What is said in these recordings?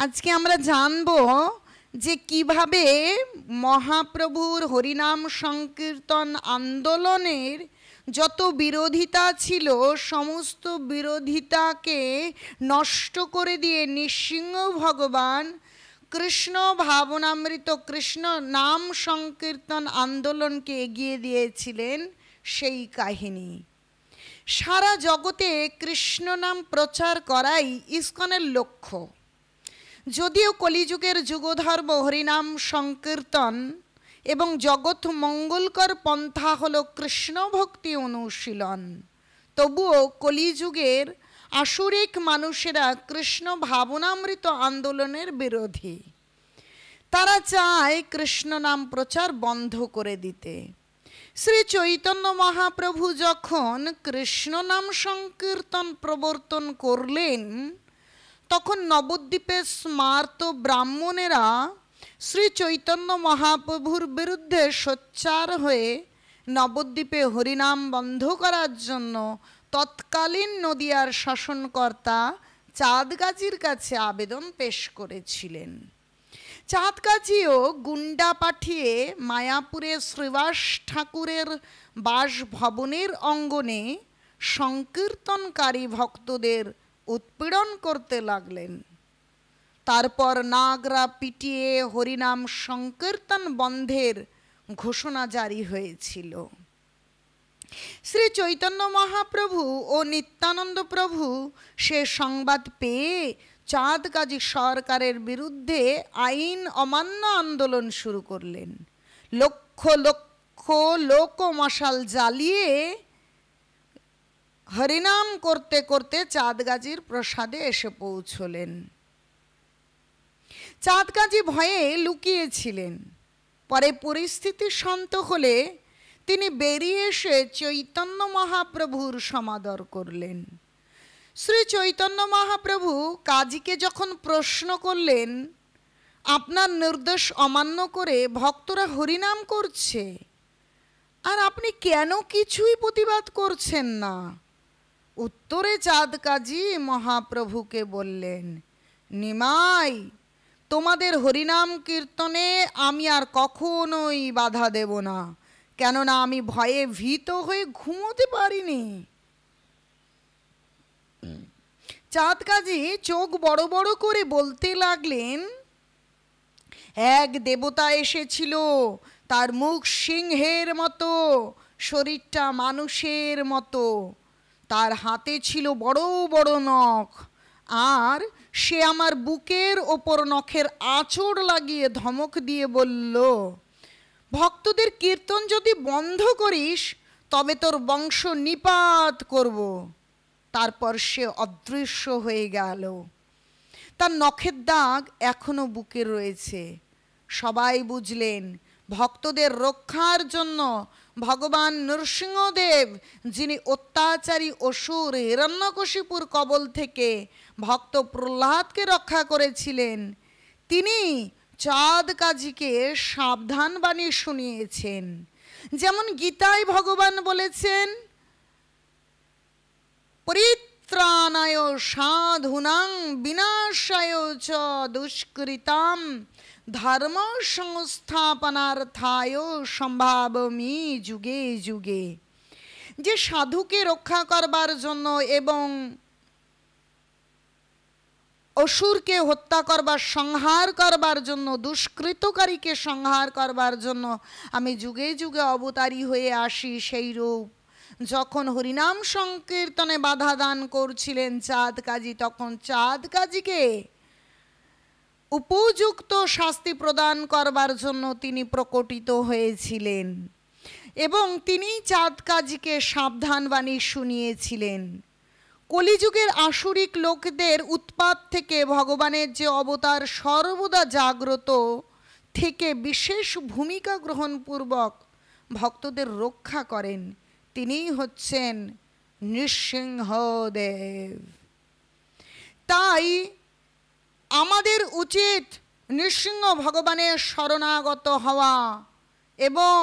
আজকে আমরা জানব যে কিভাবে মহাপ্রভুর হরিনাম সংকীর্তন আন্দোলনের যত বিরোধিতা ছিল সমস্ত বিরোধিতাকে নষ্ট করে দিয়ে নৃসিংহ ভগবান কৃষ্ণ ভাবনামৃত কৃষ্ণ নাম সংকীর্তন আন্দোলনকে এগিয়ে দিয়েছিলেন সেই কাহিনী। সারা জগতে কৃষ্ণ নাম প্রচার করাই ইস্কনের লক্ষ্য। যদিও কলিযুগের যুগধর্ম হরিনাম সংকীর্তন এবং জগৎ মঙ্গলকর পন্থা হল কৃষ্ণ ভক্তি অনুশীলন, তবুও কলিযুগের আসুরিক মানুষেরা কৃষ্ণ ভাবনামৃত আন্দোলনের বিরোধী। তারা চায় কৃষ্ণ নাম প্রচার বন্ধ করে দিতে। শ্রী চৈতন্য মহাপ্রভু যখন কৃষ্ণ নাম সংকীর্তন প্রবর্তন করলেন, তখন নবদ্বীপের স্মার্ত ব্রাহ্মণেরা শ্রী চৈতন্য মহাপ্রভুর বিরুদ্ধে সোচ্চার হয়ে নবদ্বীপে হরিনাম বন্ধ করার জন্য তৎকালীন নদিয়ার শাসনকর্তা চাঁদগাজীর কাছে আবেদন পেশ করেছিলেন। চাঁদগাজীও গুন্ডা পাঠিয়ে মায়াপুরে শ্রীবাস ঠাকুরের বাসভবনের অঙ্গনে সংকীর্তনকারী ভক্তদের উৎপীড়ন করতে লাগলেন। তারপর নাগরা পিটিয়ে হরিনাম সংকীর্তন বন্ধের ঘোষণা জারি হয়েছিল। শ্রী চৈতন্য মহাপ্রভু ও নিত্যানন্দ প্রভু সে সংবাদ পেয়ে চাঁদগাজী সরকারের বিরুদ্ধে আইন অমান্য আন্দোলন শুরু করলেন। লক্ষ লক্ষ লোক মশাল জ্বালিয়ে হরিনাম করতে করতে চাঁদগাজীর প্রসাদে এসে পৌঁছলেন। চাঁদগাজী ভয়ে লুকিয়েছিলেন। পরে পরিস্থিতি শান্ত হলে তিনি বেরিয়ে এসে চৈতন্য মহাপ্রভুর সমাদর করলেন। শ্রী চৈতন্য মহাপ্রভু কাজীকে যখন প্রশ্ন করলেন, আপনার নির্দেশ অমান্য করে ভক্তরা হরিনাম করছে, আর আপনি কেন কিছুই প্রতিবাদ করছেন না? উত্তরে চাঁদগাজী মহাপ্রভুকে বললেন, নিমাই, তোমাদের হরিনাম কীর্তনে আমি আর কখনোই বাধা দেব না, কেননা আমি ভয়ে ভীত হয়ে ঘুমোতে পারিনি। চাঁদগাজী চোখ বড় বড় করে বলতে লাগলেন, এক দেবতা এসেছিল, তার মুখ সিংহের মতো, শরীরটা মানুষের মতো, তার হাতে ছিল বড় বড় নখ, আর সে আমার বুকের ওপর নখের আঁচড় লাগিয়ে ধমক দিয়ে বলল, ভক্তদের কীর্তন যদি বন্ধ করিস তবে তোর বংশ নিপাত করব। তারপর সে অদৃশ্য হয়ে গেল। তার নখের দাগ এখনো বুকে রয়েছে। সবাই বুঝলেন ভক্তদের রক্ষার জন্য ভগবান নৃসিংহদেব, যিনি অত্যাচারী অসুর হিরণ্যকশিপুর কবল থেকে ভক্ত প্রহ্লাদকে রক্ষা করেছিলেন, তিনি চাঁদগাজীকে সাবধান বাণী শুনিয়েছেন। যেমন গীতায় ভগবান বলেছেন, পরিত্রাণায় সাধুনাং বিনাশায় চ দুষ্কৃতাম ধর্ম সংস্থাপনার্থায় সম্ভাবমি যুগে যুগে। যে সাধুকে রক্ষা করবার জন্য এবং অসুরকে হত্যা করবার সংহার করবার জন্য, দুষ্কৃতকারীকে সংহার করবার জন্য আমি যুগে যুগে অবতারী হয়ে আসি, সেই রূপ যখন হরিনাম সংকীর্তনে বাধা দান করছিলেন চাঁদগাজী, তখন চাঁদগাজীকে উপযুক্ত শাস্তি প্রদান করবার জন্য তিনি প্রকটিত হয়েছিলেন এবং তিনি চাঁদগাজীকে সাবধান বাণী শুনিয়েছিলেন। কলিযুগের আসুরিক লোকদের উৎপাত থেকে ভগবানের যে অবতার সর্বদা জাগ্রত থেকে বিশেষ ভূমিকা গ্রহণপূর্বক ভক্তদের রক্ষা করেন, তিনিই হচ্ছেন নৃসিংহদেব। তাই আমাদের উচিত নৃসিংহ ভগবানের শরণাগত হওয়া এবং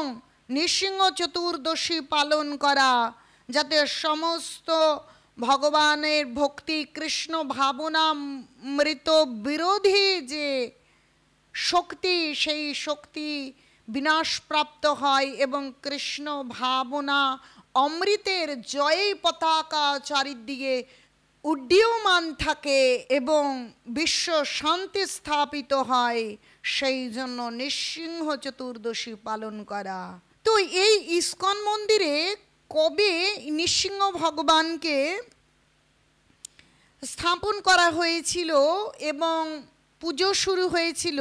নৃসিংহ চতুর্দশী পালন করা, যাতে সমস্ত ভগবানের ভক্তি কৃষ্ণ ভাবনা মৃত বিরোধী যে শক্তি, সেই শক্তি বিনাশপ্রাপ্ত হয় এবং কৃষ্ণ ভাবনা অমৃতের জয়ী পতাকা চারিদিকে উড্ডীয়মান থাকে এবং বিশ্ব শান্তি স্থাপিত হয়। সেই জন্য নৃসিংহ চতুর্দশী পালন করা। তো এই ইস্কন মন্দিরে কবে নৃসিংহ ভগবানকে স্থাপন করা হয়েছিল এবং পুজো শুরু হয়েছিল,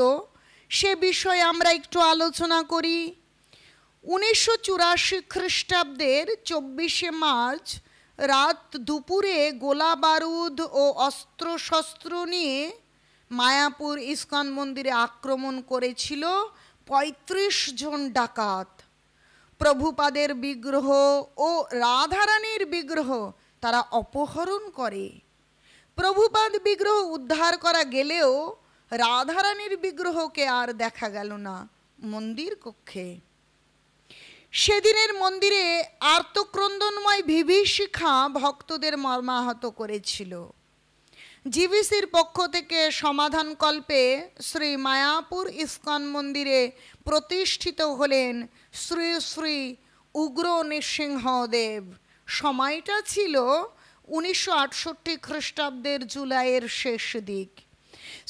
সে বিষয়ে আমরা একটু আলোচনা করি। 1984 খ্রিস্টাব্দের 24শে মার্চ রাত দুপুরে গোলা বারুদ ও অস্ত্রশস্ত্র নিয়ে মায়াপুর ইস্কন মন্দিরে আক্রমণ করেছিল 35 জন ডাকাত। প্রভুপাদের বিগ্রহ ও রাধারানীর বিগ্রহ তারা অপহরণ করে। প্রভুপাদ বিগ্রহ উদ্ধার করা গেলেও রাধারানীর বিগ্রহকে আর দেখা গেল না মন্দির কক্ষে। সেদিনের মন্দিরে আর্তক্রন্দনময় বিভীষিকা ভক্তদের মর্মাহত করেছিল। জিভিসির পক্ষ থেকে সমাধানকল্পে শ্রী মায়াপুর ইস্কন মন্দিরে প্রতিষ্ঠিত হলেন শ্রী শ্রী উগ্র নৃসিংহদেব। সময়টা ছিল 1968 খ্রিস্টাব্দের জুলাইয়ের শেষ দিক।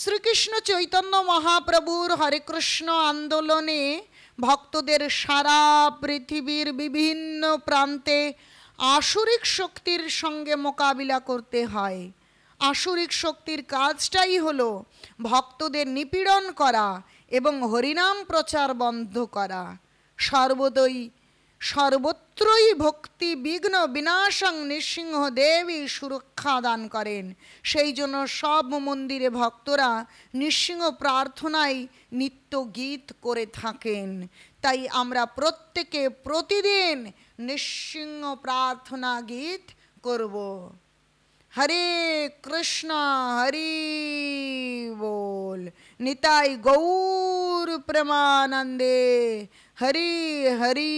শ্রীকৃষ্ণ চৈতন্য মহাপ্রভুর হরেকৃষ্ণ আন্দোলনে ভক্তদের সারা পৃথিবীর বিভিন্ন প্রান্তে আসুরিক শক্তির সঙ্গে মোকাবিলা করতে হয়। আসুরিক শক্তির কাজটাই হলো ভক্তদের নিপীড়ন করা এবং হরিনাম প্রচার বন্ধ করা। সর্বত্রই ভক্তি বিঘ্ন বিনাশং নৃসিংহদেবই সুরক্ষা দান করেন। সেই জন্য সব মন্দিরে ভক্তরা নৃসিংহ প্রার্থনায় নিত্য গীত করে থাকেন। তাই আমরা প্রত্যেকে প্রতিদিন নৃসিংহ প্রার্থনা গীত করব। হরে কৃষ্ণ হরি বল, নিতাই গৌর প্রেমানন্দে হরি হরি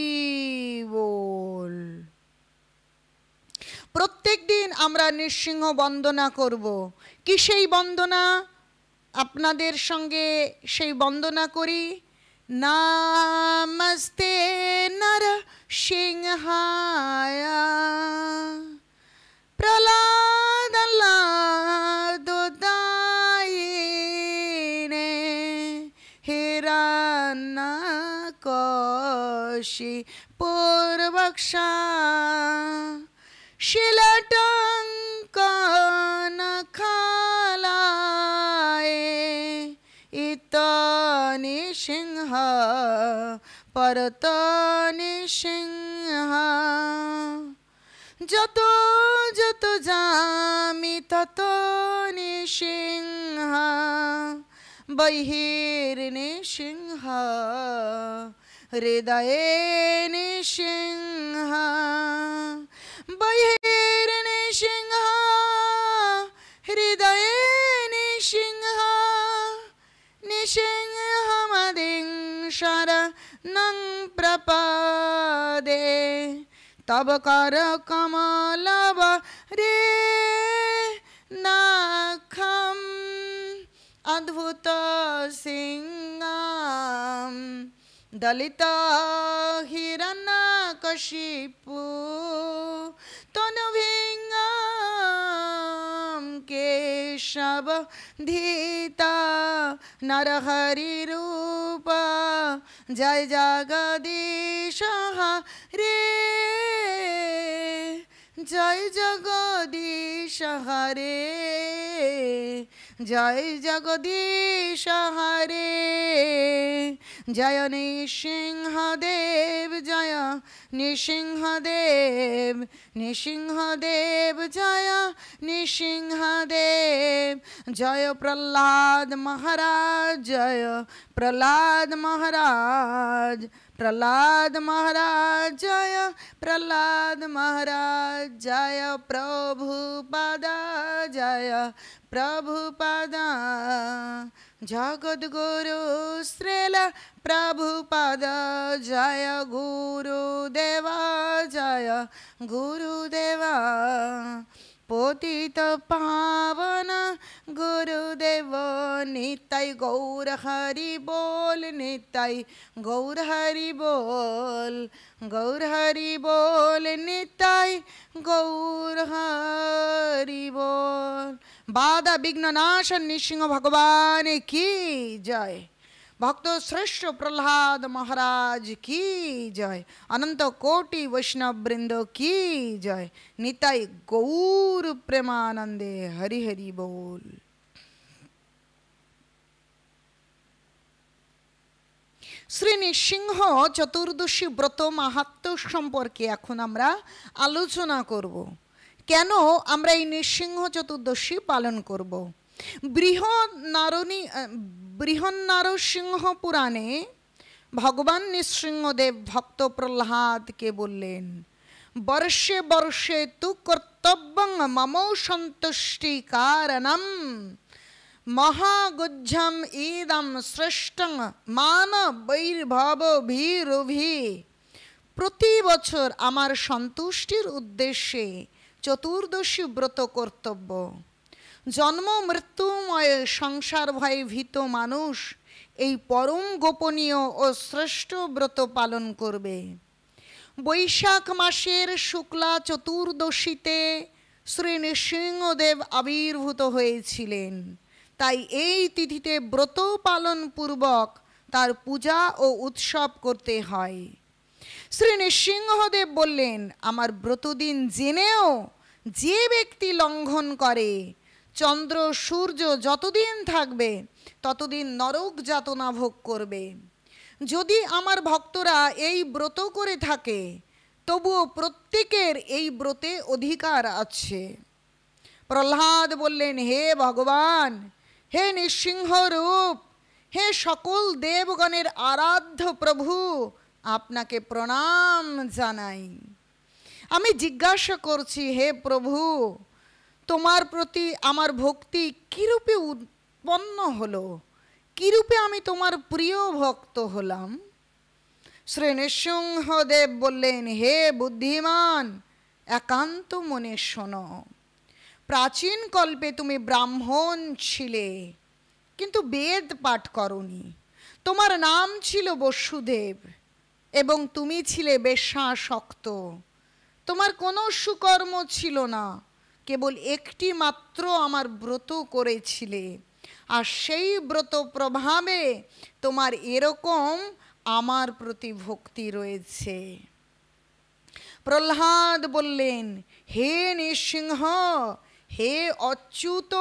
বল। প্রত্যেক দিন আমরা নৃসিংহ বন্দনা করব। কি সেই বন্দনা? আপনাদের সঙ্গে সেই বন্দনা করি। নামস্তে নর সিংহায় প্রহ্লাদালাদোদায়িনে হিরণ্যকশি পূর্বক্ষা শিলটঙ্কনখালায়ে ইতনিসিংহ পরতনিসিংহ যত যত যামি তত নৃসিংহ বহির্নৃসিংহ হৃদয়ে নৃসিংহ বহির্নৃসিংহ হৃদয়ে নৃসিংহ নৃসিংহমদিং শরণং প্রপদে তব কর কমলব রে নখম অদ্ভুত সিংহম দলিত হিরণ্যকশিপু তনুভিঙ্গম কেশব ধীতা নরহরি রূপ জয় জগদীশ হরে জয় জগদীশ হরে জয় জগদীশ হরে জয় নৃসিংহদেব জয় নৃসিংহদেব নৃসিংহদেব জয় নৃসিংহদেব জয় প্রহ্লাদ মহারাজ জয় প্রহ্লাদ মহারাজ প্রহ্লাদ মহারাজ জয় প্রহ্লাদ মহারাজ জয় প্রভুপাদা জয় প্রভুপাদা জগদ্গুরু শ্রীল প্রভুপাদা জয় গুরুদেবা জয় গুরুদেবা পতিত পাবন গুরুদেব নিতাই গৌর হরি বল, নিতাই গৌর হরি বল, গৌর হরি বল, নিতাই গৌর হরি বল। বাধা বিঘ্ন নাশন নৃসিংহ ভগবান কি জয়। ভক্ত শ্রেষ্ঠ প্রহ্লাদ মহারাজ কি জয়। অনন্ত কোটি বৈষ্ণব বৃন্দ কি জয়। নিতাই গৌর প্রেমানন্দে হরি হরি বল। শ্রী নৃসিংহ চতুর্দশী ব্রত মাহাত্ম্য সম্পর্কে এখন আমরা আলোচনা করব। কেন আমরা এই নৃসিংহ চতুর্দশী পালন করব? বৃহন্নারসিংহ পুরাণে ভগবান নৃসিংহদেব ভক্ত প্রহ্লাদকে বললেন, বর্ষে বর্ষে তু কর্তব্যং মম সন্তুষ্টি কারণম মহাগুজ্জম ইদম শ্রেষ্ঠং মান বৈর্ভব ভীরুভি। প্রতি বছর আমার সন্তুষ্টির উদ্দেশ্যে চতুর্দশী ব্রত কর্তব্য। জন্ম মৃত্যুময় সংসার ভয়ে ভীত মানুষ এই পরম গোপনীয় ও শ্রেষ্ঠ ব্রত পালন করবে। বৈশাখ মাসের শুক্লা চতুর্দশীতে শ্রী নৃসিংহদেব আবির্ভূত হয়েছিলেন। তাই এই তিথিতে ব্রত পালন পূর্বক তার পূজা ও উৎসব করতে হয়। শ্রী নৃসিংহদেব বললেন, আমার ব্রতদিন জেনেও যে ব্যক্তি লঙ্ঘন করে, চন্দ্র সূর্য যতদিন থাকবে ততদিন নরক যাতনা ভোগ করবে। যদি আমার ভক্তরা এই ব্রত করে থাকে, তবুও প্রত্যেকের এই ব্রতে অধিকার আছে। প্রহ্লাদ বললেন, হে ভগবান, হে নৃসিংহ রূপ, হে সকল দেবগণের আরাধ্য প্রভু, আপনাকে প্রণাম জানাই। আমি জিজ্ঞাসা করছি, হে প্রভু, তোমার প্রতি আমার ভক্তি কিরূপে উৎপন্ন হলো? কিরূপে আমি তোমার প্রিয় ভক্ত হলাম? শ্রী নৃসিংহদেব বললেন, হে বুদ্ধিমান, একান্ত মনে শোনো। প্রাচীন কল্পে তুমি ব্রাহ্মণ ছিলে, কিন্তু বেদ পাঠ করনি। তোমার নাম ছিল বসুদেব এবং তুমি ছিলে বেশ্যাসক্ত। তোমার কোনো সুকর্ম ছিল না, কেবল একটি মাত্র আমার ব্রত করেছিলে, আর সেই ব্রত প্রভাবে তোমার এরকম আমার প্রতি ভক্তি রয়েছে। প্রহ্লাদ বললেন, হে নৃসিংহ, হে অচ্যুত,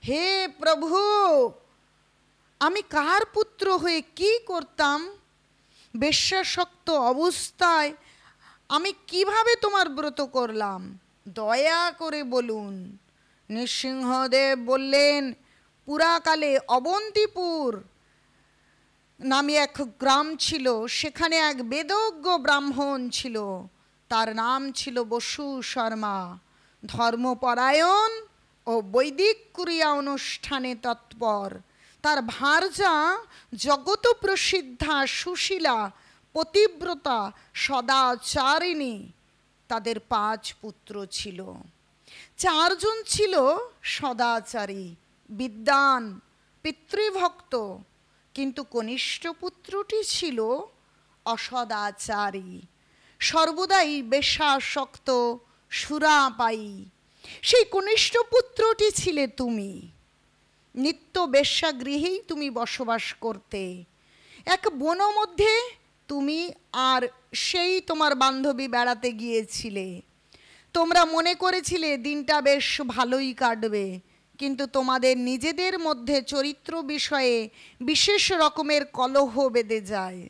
হে প্রভু, আমি কার পুত্র হয়ে কি করতাম? বেশ্যাসক্ত অবস্থায় আমি কিভাবে তোমার ব্রত করলাম? দয়া করে বলুন। নৃসিংহদেব বললেন, পুরাকালে অবন্তিপুর নামে এক গ্রাম ছিল। সেখানে এক বেদজ্ঞ ব্রাহ্মণ ছিল, তার নাম ছিল বসু শর্মা। ধর্মপরায়ণ ও বৈদিক ক্রিয়া অনুষ্ঠানে তৎপর। তার ভার্যা জগত প্রসিদ্ধা সুশীলা, পতিব্রতা, সদাচারিণী। তাদের 5 পুত্র ছিল। 4 জন ছিল সদাচারী, বিদ্বান, পিতৃভক্ত, কিন্তু কনিষ্ঠ পুত্রটি ছিল অসদাচারী, সর্বদাই বেশ্যাসক্ত, সুরাপায়ী। সেই কনিষ্ঠ পুত্রটি ছিলে তুমি। নিত্য বেশ্যাগৃহেই তুমি বসবাস করতে। এক বন মধ্যে তুমি আর সেই তোমার বান্ধবী বেড়াতে গিয়েছিলে। তোমরা মনে করেছিলে দিনটা বেশ ভালোই কাটবে, কিন্তু তোমাদের নিজেদের মধ্যে চরিত্র বিষয়ে বিশেষ রকমের কলহ বেঁধে যায়।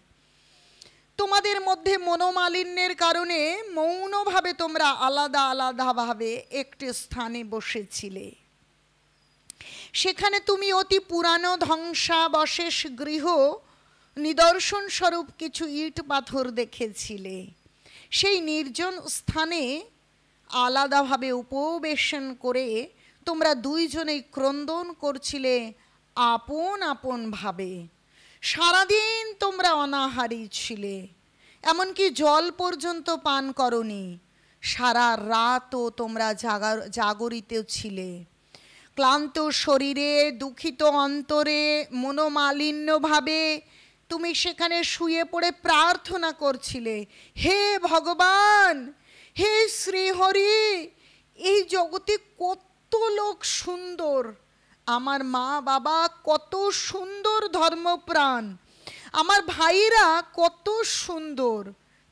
তোমাদের মধ্যে মনোমালিন্যের কারণে মৌনভাবে তোমরা আলাদা আলাদাভাবে একটি স্থানে বসেছিলে। সেখানে তুমি অতি পুরানো ধ্বংসাবশেষ গৃহ নিদর্শন স্বরূপ কিছু ইট পাথর দেখেছিলে। সেই নির্জন স্থানে আলাদাভাবে উপবেশন করে তোমরা 2 জনেই ক্রন্দন করছিলে আপন আপন ভাবে। সারাদিন তোমরা অনাহারী ছিলে, এমনকি জল পর্যন্ত পান করনি। সারা রাতও তোমরা জাগরিত ছিলে। ক্লান্ত শরীরে, দুঃখিত অন্তরে, মনোমালিন্যভাবে তুমি সেখানে শুয়ে পড়ে প্রার্থনা করছিলে, হে ভগবান, হে শ্রীহরি, এই জগতে কত লোক সুন্দর, আমার মা বাবা কত সুন্দর ধর্মপ্রাণ, আমার ভাইরা কত সুন্দর,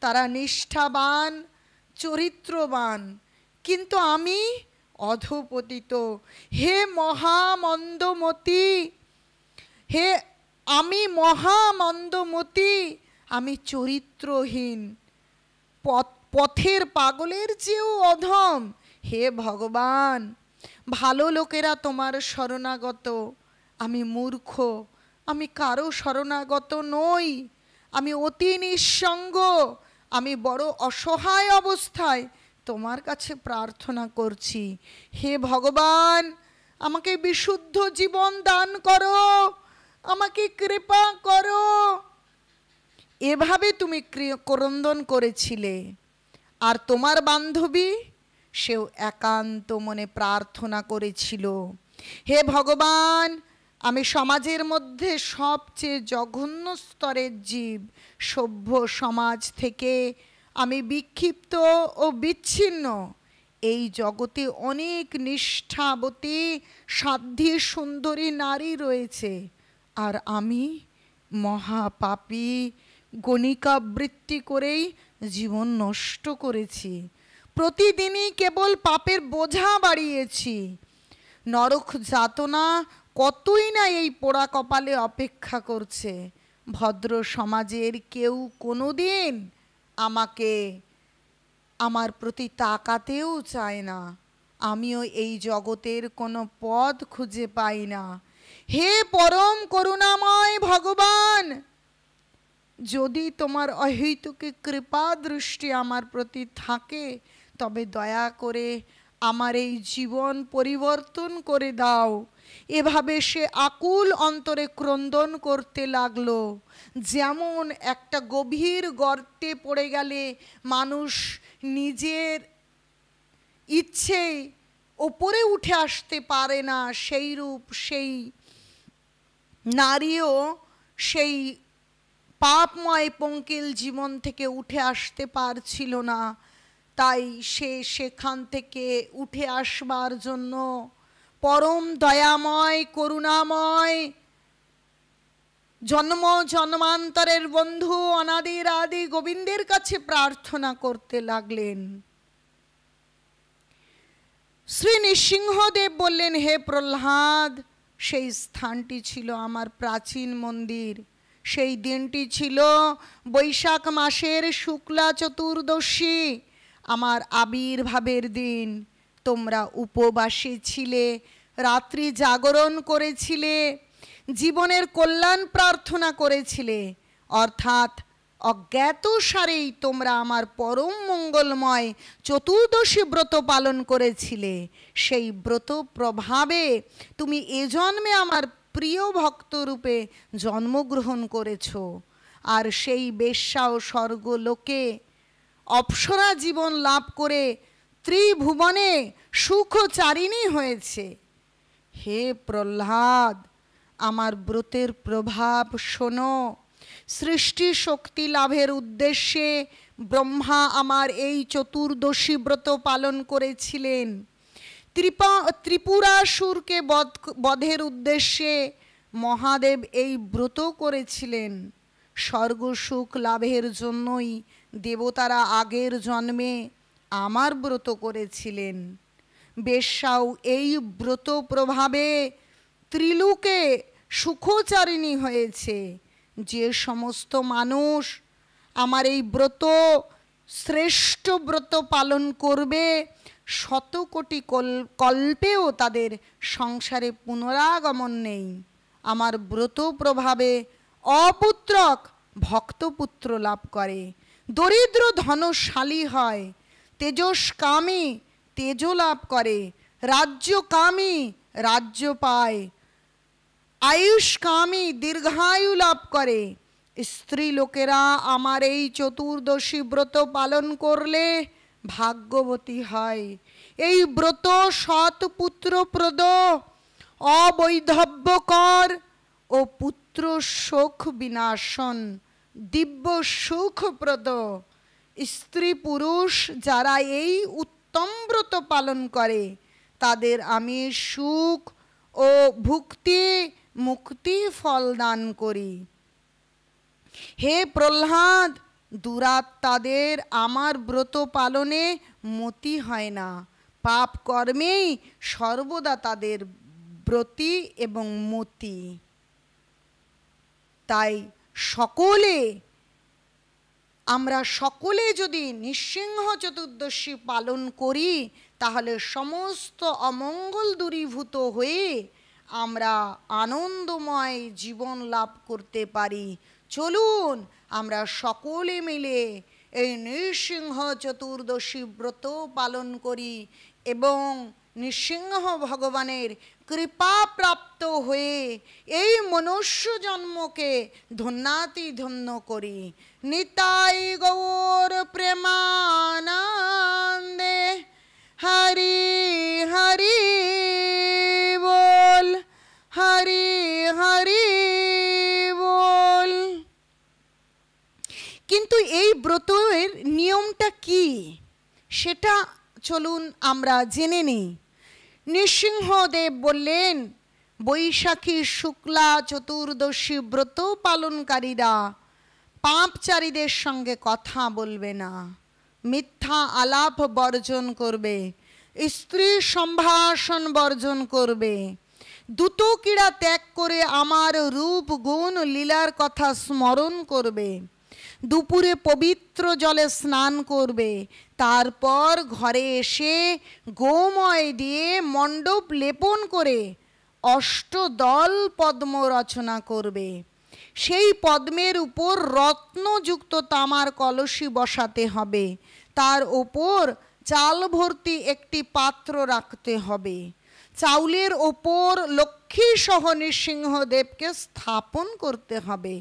তারা নিষ্ঠাবান, চরিত্রবান, কিন্তু আমি অধপতিত। হে মহামন্দমতি, হে আমি মহামন্দমতি, আমি চরিত্রহীন, পথের পাগলের চেয়েও অধম। হে ভগবান, ভালো লোকেরা তোমার শরণাগত, আমি মূর্খ, আমি কারো শরণাগত নই, আমি অতি নিঃসঙ্গ, আমি বড় অসহায় অবস্থায় তোমার কাছে প্রার্থনা করছি। হে ভগবান, আমাকে বিশুদ্ধ জীবন দান করো, আমাকে কৃপা করো। এভাবে তুমি ক্রন্দন করেছিলে। আর তোমার বান্ধবী, সেও একান্ত মনে প্রার্থনা করেছিল, হে ভগবান, আমি সমাজের মধ্যে সবচেয়ে জঘন্য স্তরের জীব, সভ্য সমাজ থেকে আমি বিক্ষিপ্ত ও বিচ্ছিন্ন। এই জগতে অনেক নিষ্ঠাবতী, সাধ্বী, সুন্দরী নারী রয়েছে, আর আমি মহাপাপী, গণিকাবৃত্তি করেই জীবন নষ্ট করেছি। প্রতিদিনই কেবল পাপের বোঝা বাড়িয়েছি। নরক যাতনা কতই না এই পোড়া কপালে অপেক্ষা করছে। ভদ্র সমাজের কেউ কোনোদিন আমাকে আমার প্রতি তাকাতেও চায় না। আমিও এই জগতের কোনো পথ খুঁজে পাই না। হে পরম করুণাময় ভগবান, যদি তোমার অহৈতুকী কৃপা দৃষ্টি আমার প্রতি থাকে, তবে দয়া করে আমার এই জীবন পরিবর্তন করে দাও। এভাবে সে আকুল অন্তরে ক্রন্দন করতে লাগলো। যেমন একটা গভীর গর্তে পড়ে গেলে মানুষ নিজের ইচ্ছেই ওপরে উঠে আসতে পারে না, সেই রূপ সেই নারীও সেই পাপময় পঙ্কিল জীবন থেকে উঠে আসতে পারছিল না। তাই সে সেখান থেকে উঠে আসবার জন্য পরম দয়াময়, করুণাময়, জন্ম জন্মান্তরের বন্ধু অনাদির আদি গোবিন্দের কাছে প্রার্থনা করতে লাগলেন। শ্রী নৃসিংহদেব বললেন, হে প্রহ্লাদ, সেই স্থানটি ছিল আমার প্রাচীন মন্দির। সেই দিনটি ছিল বৈশাখ মাসের শুক্লা চতুর্দশী, আমার আবির্ভাবের দিন। তোমরা উপবাসী ছিলে, রাত্রি জাগরণ করেছিলে, জীবনের কল্যাণ প্রার্থনা করেছিলে, অর্থাৎ অজ্ঞাতসারেই তোমরা আমার পরম মঙ্গলময় চতুর্দশী ব্রত পালন করেছিলে। সেই ব্রত প্রভাবে তুমি এ জন্মে আমার প্রিয় ভক্তরূপে জন্মগ্রহণ করেছ। আর সেই বেশ্যা ও স্বর্গলোকে অপ্সরা জীবন লাভ করে ত্রিভুবনে সুখচারিণী হয়েছে। হে প্রহ্লাদ, আমার ব্রতের প্রভাব শোনো। সৃষ্টি শক্তি লাভের উদ্দেশ্যে ব্রহ্মা আমার এই চতুর্দশী ব্রত পালন করেছিলেন। ত্রিপুরাসুরকে বধের উদ্দেশ্যে মহাদেব এই ব্রত করেছিলেন। স্বর্গসুখ লাভের জন্যই দেবতারা আগের জন্মে আমার ব্রত করেছিলেন। বেশ্যাও এই ব্রত প্রভাবে ত্রিলোকে সুখচারিণী হয়েছে। যে সমস্ত মানুষ আমার এই ব্রত, শ্রেষ্ঠ ব্রত পালন করবে, শতকোটি কল্পেও তাদের সংসারে পুনরাগমন নেই। আমার ব্রত প্রভাবে অপুত্রক ভক্তপুত্র লাভ করে, দরিদ্র ধনশালী হয়, তেজস্কামী তেজ লাভ করে, রাজ্যকামী রাজ্য পায়, আয়ুষ্কামী দীর্ঘায়ু লাভ করে। স্ত্রী লোকেরা আমার এই চতুর্দশী ব্রত পালন করলে ভাগ্যবতী হয়। এই ব্রত সৎপুত্রপ্রদ, অবৈধব্যকর ও পুত্র শোক বিনাশন, দিব্য সুখপ্রদ। স্ত্রী পুরুষ যারা এই উত্তম ব্রত পালন করে তাদের আমি সুখ ও ভুক্তি মুক্তি ফল দান করি। হে প্রহ্লাদ, দুরাত্মাদের আমার ব্রত পালনে মতি হয় না, পাপ কর্মেই সর্বদা তাদের ব্রতী এবং মতি। তাই আমরা সকলে যদি নৃসিংহ চতুর্দশী পালন করি তাহলে সমস্ত অমঙ্গল দূরীভূত হয়ে আমরা আনন্দময় জীবন লাভ করতে পারি। চলুন আমরা সকলে মিলে এই নৃসিংহ চতুর্দশী ব্রত পালন করি এবং নৃসিংহ ভগবানের কৃপা প্রাপ্ত হয়ে এই মনুষ্য জন্মকে ধন্যাতি ধন্য করি। নিতাই গৌর প্রেমানন্দে হরি হরি বল, হরি হরি বল। কিন্তু এই ব্রতের নিয়মটা কি সেটা চলুন আমরা জেনে নিই। নৃসিংহদেব বললেন, বৈশাখী শুক্লা চতুর্দশী ব্রত পালনকারীরা পাপচারীদের সঙ্গে কথা বলবে না, মিথ্যা আলাপ বর্জন করবে, স্ত্রী সম্ভাষণ বর্জন করবে, দুতক্রীড়া ত্যাগ করে আমার রূপ গুণ লীলার কথা স্মরণ করবে, দুপুরে পবিত্র জলে স্নান করবে, তারপর ঘরে এসে গোময় দিয়ে মণ্ডপ লেপন করে অষ্টদল পদ্ম রচনা করবে। সেই পদ্মের উপর রত্নযুক্ত তামার কলসি বসাতে হবে, তার ওপর চাল ভর্তি একটি পাত্র রাখতে হবে, চাউলের ওপর লক্ষ্মী সহ নৃসিংহদেবকে স্থাপন করতে হবে,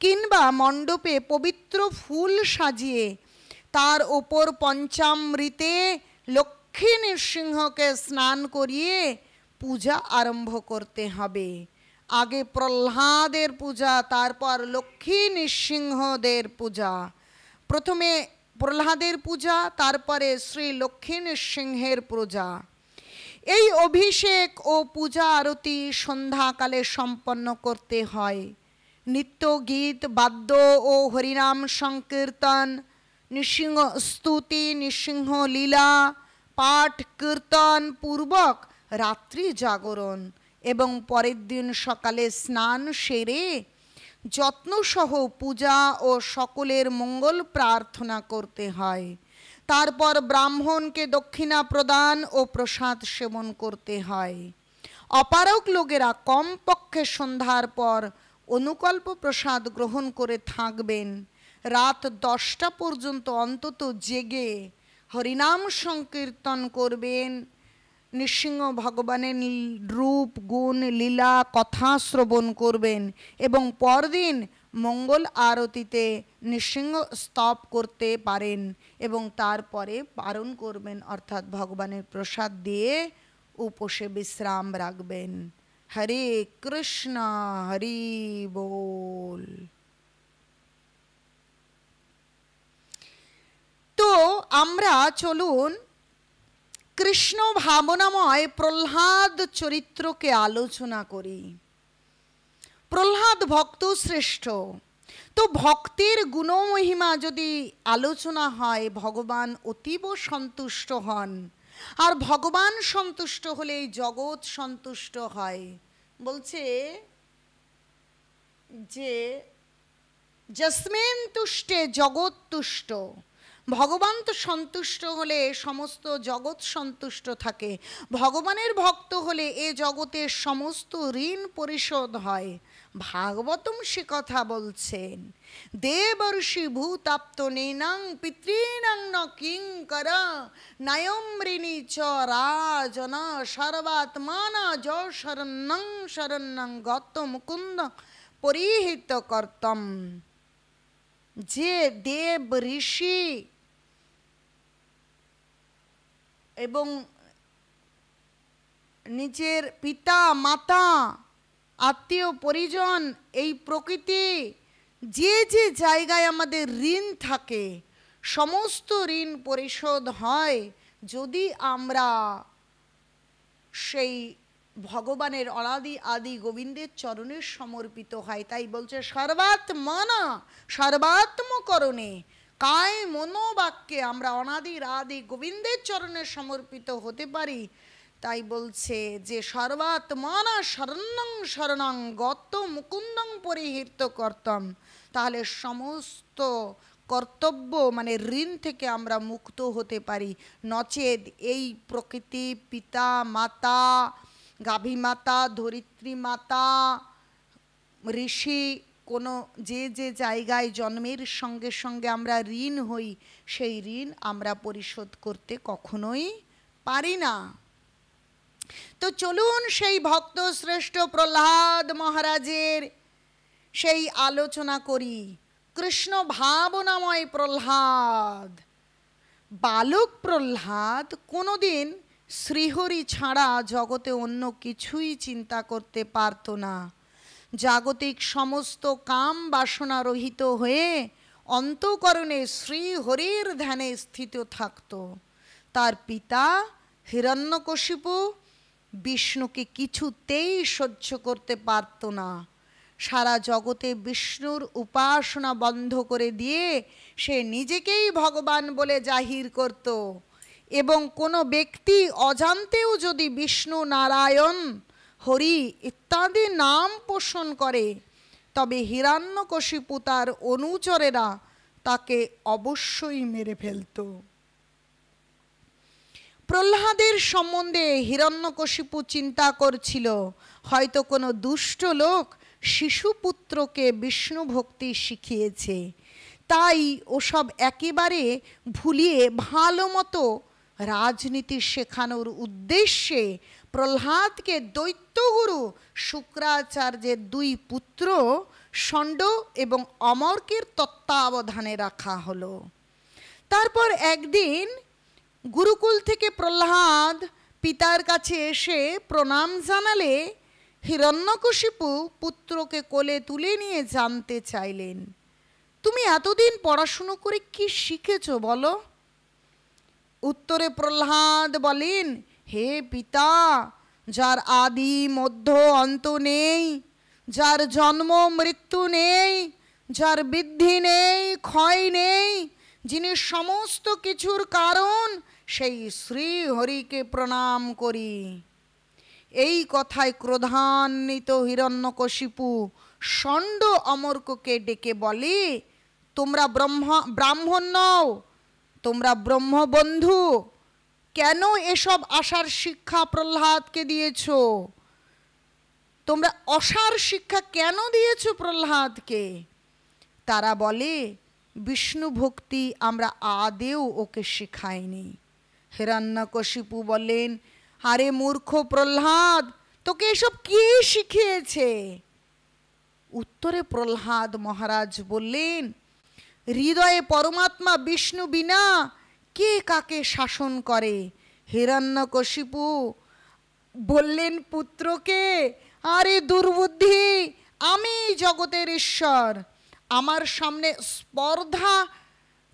কিংবা মণ্ডপে পবিত্র ফুল সাজিয়ে তার ওপর পঞ্চামৃতে লক্ষ্মী নৃসিংহকে স্নান করিয়ে পূজা আরম্ভ করতে হবে। আগে প্রহ্লাদের পূজা, তারপর লক্ষ্মী নৃসিংহদের পূজা। প্রথমে প্রহ্লাদের পূজা, তারপরে শ্রী লক্ষ্মী নৃসিংহের পূজা। এই অভিষেক ও পূজা আরতি সন্ধ্যাকালে সম্পন্ন করতে হয়। নিত্য গীত বাদ্য ও হরিনাম সংকীর্তন, নৃসিংহ স্তুতি, নৃসিংহ লীলা পাঠ কীর্তন পূর্বক রাত্রি জাগরণ এবং পরের দিন সকালে স্নান সেরে যত্নসহ পূজা ও সকলের মঙ্গল প্রার্থনা করতে হয়। তারপর ব্রাহ্মণকে দক্ষিণা প্রদান ও প্রসাদ সেবন করতে হয়। অপারগ লোকেরা কমপক্ষে সন্ধ্যার পর অনুকল্প প্রসাদ গ্রহণ করে থাকবেন। রাত 10টা পর্যন্ত অন্তত জেগে হরিনাম সংকীর্তন করবেন, নৃসিংহ ভগবানের রূপ গুণ লীলা কথা শ্রবণ করবেন এবং পরদিন মঙ্গল আরতিতে নৃসিংহ স্তব করতে পারেন এবং তারপরে পারণ করবেন, অর্থাৎ ভগবানের প্রসাদ দিয়ে উপোসে বিশ্রাম রাখবেন। হরে কৃষ্ণ, হরি বল। তো আমরা চলুন কৃষ্ণ ভাবনাময় প্রহ্লাদ চরিত্রকে আলোচনা করি। প্রহ্লাদ ভক্ত শ্রেষ্ঠ। তো ভক্তির গুণমহিমা যদি আলোচনা হয়, ভগবান অতীব সন্তুষ্ট হন, আর ভগবান সন্তুষ্ট হলে এই জগৎ সন্তুষ্ট হয়। বলছে যে যস্মিন তুষ্টে জগৎ তুষ্ট। ভগবান তো সন্তুষ্ট হলে সমস্ত জগৎ সন্তুষ্ট থাকে। ভগবানের ভক্ত হলে এ জগতের সমস্ত ঋণ পরিশোধ হয়। ভাগবতম সে কথা বলছেন। দেবর্ষি ভূতাপ্ত নৈনাং পিতৃণাং ন কিঙ্কর নয়ম ঋণী চ রাজন সর্বাত্মানা য শরণ্যং শরণ্যং গত মুকুন্দ পরিহিত কর্তম। যে দেব ঋষি এবং নিজের পিতা মাতা আত্মীয় পরিজন এই প্রকৃতি যে যে জায়গায় আমাদের ঋণ থাকে সমস্ত ঋণ পরিশোধ হয় যদি আমরা সেই ভগবানের অনাদি আদি গোবিন্দের চরণে সমর্পিত হয়। তাই বলছে সর্বাত্মনা সর্বাত্মকরণে কায় মনোবাক্যে আমরা অনাদির আদি গোবিন্দের চরণে সমর্পিত হতে পারি। তাই বলছে যে সর্বাত্মনা শরণং শরণং গত মুকুন্দং পরিহৃত কর্তম, তাহলে সমস্ত কর্তব্য মানে ঋণ থেকে আমরা মুক্ত হতে পারি। নচেত এই প্রকৃতি পিতা মাতা গাভী মাতা ধরিত্রী মাতা ঋষি কোনো যে যে জায়গায় জন্মের সঙ্গে সঙ্গে আমরা ঋণ হই সেই ঋণ আমরা পরিশোধ করতে কখনোই পারি না। তো চলুন সেই ভক্ত শ্রেষ্ঠ প্রহ্লাদ মহারাজের সেই আলোচনা করি। কৃষ্ণ ভাবনাময় প্রহ্লাদ, বালক প্রহ্লাদ কোনোদিন শ্রীহরি ছাড়া জগতে অন্য কিছুই চিন্তা করতে পারত না। জাগতিক সমস্ত কাম বাসনা রহিত হয়ে অন্তঃকরণে শ্রীহরির ধ্যানে স্থিত থাকত। তার পিতা হিরণ্যকশিপু বিষ্ণুকে কিছুতেই সহ্য করতে পারত না। সারা জগতে বিষ্ণুর উপাসনা বন্ধ করে দিয়ে সে নিজেকেই ভগবান বলে জাহির করত এবং কোনো ব্যক্তি অজান্তেও যদি বিষ্ণু নারায়ণ হরি ইত্যাদি নাম পোষণ করে তবে হিরণ্যকশিপু তার অনুচরেরা তাকে অবশ্যই মেরে ফেলত। প্রহ্লাদের সম্বন্ধে হিরণ্যকশিপু চিন্তা করছিল হয়তো কোনো দুষ্ট লোক শিশুপুত্রকে বিষ্ণু ভক্তি শিখিয়েছে, তাই ওসব একেবারে ভুলিয়ে ভালো মতো রাজনীতি শেখানোর উদ্দেশ্যে প্রহ্লাদকে দৈত্যগুরু শুক্রাচার্যের দুই পুত্র ষণ্ড এবং অমর্কের তত্ত্বাবধানে রাখা হলো। তারপর একদিন গুরুকুল থেকে প্রহ্লাদ পিতার কাছে এসে প্রণাম জানালে হিরণ্যকশিপু পুত্রকে কোলে তুলে নিয়ে জানতে চাইলেন, তুমি এতদিন পড়াশুনো করে কি শিখেছ বলো? উত্তরে প্রহ্লাদ বলেন, হে পিতা, যার আদি মধ্য অন্ত নেই, যার জন্ম মৃত্যু নেই, যার বৃদ্ধি নেই ক্ষয় নেই, যিনি সমস্ত কিছুর কারণ, সেই শ্রী হরিকে প্রণাম করি। এই কথায় ক্রোধান্বিত হিরণ্যকশিপু ষণ্ড অমর্ককে ডেকে বলে, তোমরা ব্রাহ্মণ নও, তোমরা ব্রহ্মবন্ধু, কেন এসব আশার শিক্ষা প্রহ্লাদকে দিয়েছ? তোমরা অসার শিক্ষা কেন দিয়েছ প্রহ্লাদকে? তারা বলে, বিষ্ণু ভক্তি আমরা আদেও ওকে শেখাইনি। হিরণ্যকশিপু বললেন, আরে মূর্খ প্রহ্লাদ, তোকে এসব কে শিখিয়েছে? উত্তরে প্রহ্লাদ মহারাজ বললেন, হৃদয়ে পরমাত্মা বিষ্ণু বিনা কে কাকে শাসন করে? হিরণ্যকশিপু বললেন পুত্রকে, আরে দুর্বুদ্ধি, আমি জগতের ঈশ্বর, আমার সামনে স্পর্ধা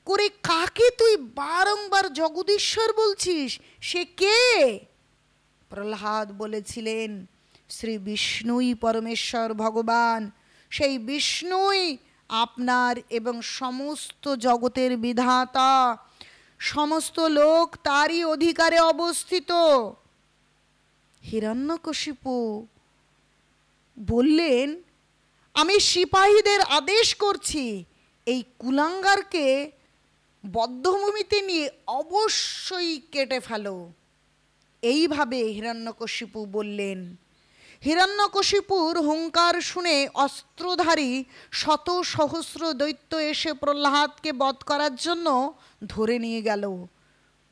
করে কাকে তুই বারংবার জগদীশ্বর বলছিস? সে কে? প্রহ্লাদ বলেছিলেন, শ্রী বিষ্ণুই পরমেশ্বর ভগবান, সেই বিষ্ণুই আপনার এবং সমস্ত জগতের বিধাতা, সমস্ত লোক তারই অধিকারে অবস্থিত। হিরণ্যকশিপু বললেন, আমি সিপাহীদের আদেশ করছি এই কুলাঙ্গারকে বদ্ধভূমিতে নিয়ে অবশ্যই কেটে ফেলো। এইভাবে হিরণ্যকশিপু বললেন। হিরণ্যকশিপুর হুঙ্কার শুনে অস্ত্রধারী শত সহস্র দৈত্য এসে প্রহ্লাদকে বধ করার জন্য ধরে নিয়ে গেল।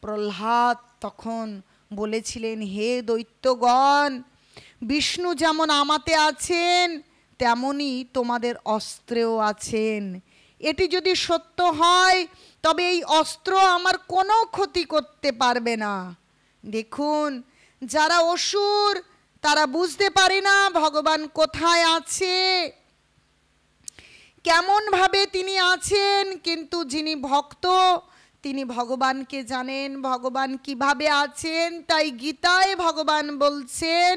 প্রহ্লাদ তখন বলেছিলেন, হে দৈত্যগণ, বিষ্ণু যেমন আমাতে আছেন তেমনি তোমাদের অস্ত্রেও আছেন। এটি যদি সত্য হয় তবে এই অস্ত্র আমার কোনো ক্ষতি করতে পারবে না। দেখুন, যারা অসুর তারা বুঝতে পারে না ভগবান কোথায় আছে, কেমন ভাবে তিনি আছেন, কিন্তু যিনি ভক্ত তিনি ভগবানকে জানেন ভগবান কিভাবে আছেন। তাই গীতায় ভগবান বলছেন,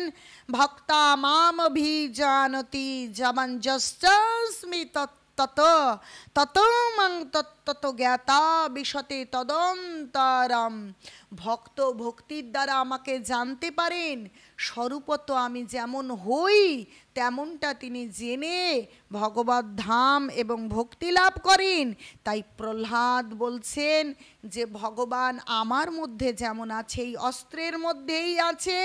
ভক্তা মাম অভিজানতি যমঞ্জস্মি তত তত মং তত্তত জ্ঞাতা বিশতে তদন্তরম। ভক্ত ভক্তির দ্বারা আমাকে জানতে পারেন, স্বরূপত আমি যেমন হই তেমনটা তিনি জেনে ভগবত ধাম এবং ভক্তি লাভ করেন। তাই প্রহ্লাদ বলছেন যে ভগবান আমার মধ্যে যেমন আছে, এই অস্ত্রের মধ্যেই আছে।